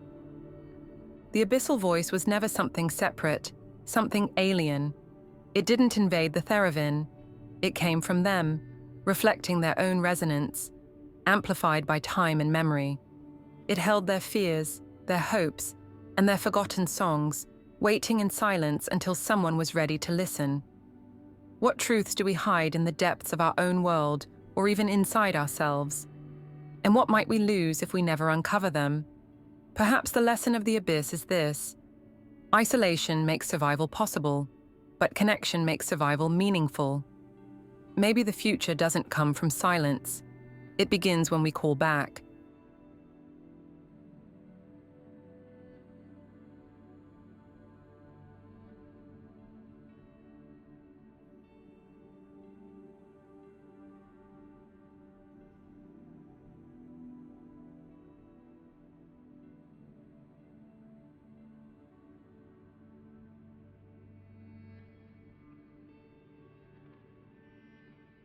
Speaker 1: The abyssal voice was never something separate, something alien. It didn't invade the Theravyn. It came from them, reflecting their own resonance, amplified by time and memory. It held their fears, their hopes, and their forgotten songs, waiting in silence until someone was ready to listen. What truths do we hide in the depths of our own world, or even inside ourselves? And what might we lose if we never uncover them? Perhaps the lesson of the abyss is this: isolation makes survival possible, but connection makes survival meaningful. Maybe the future doesn't come from silence. It begins when we call back,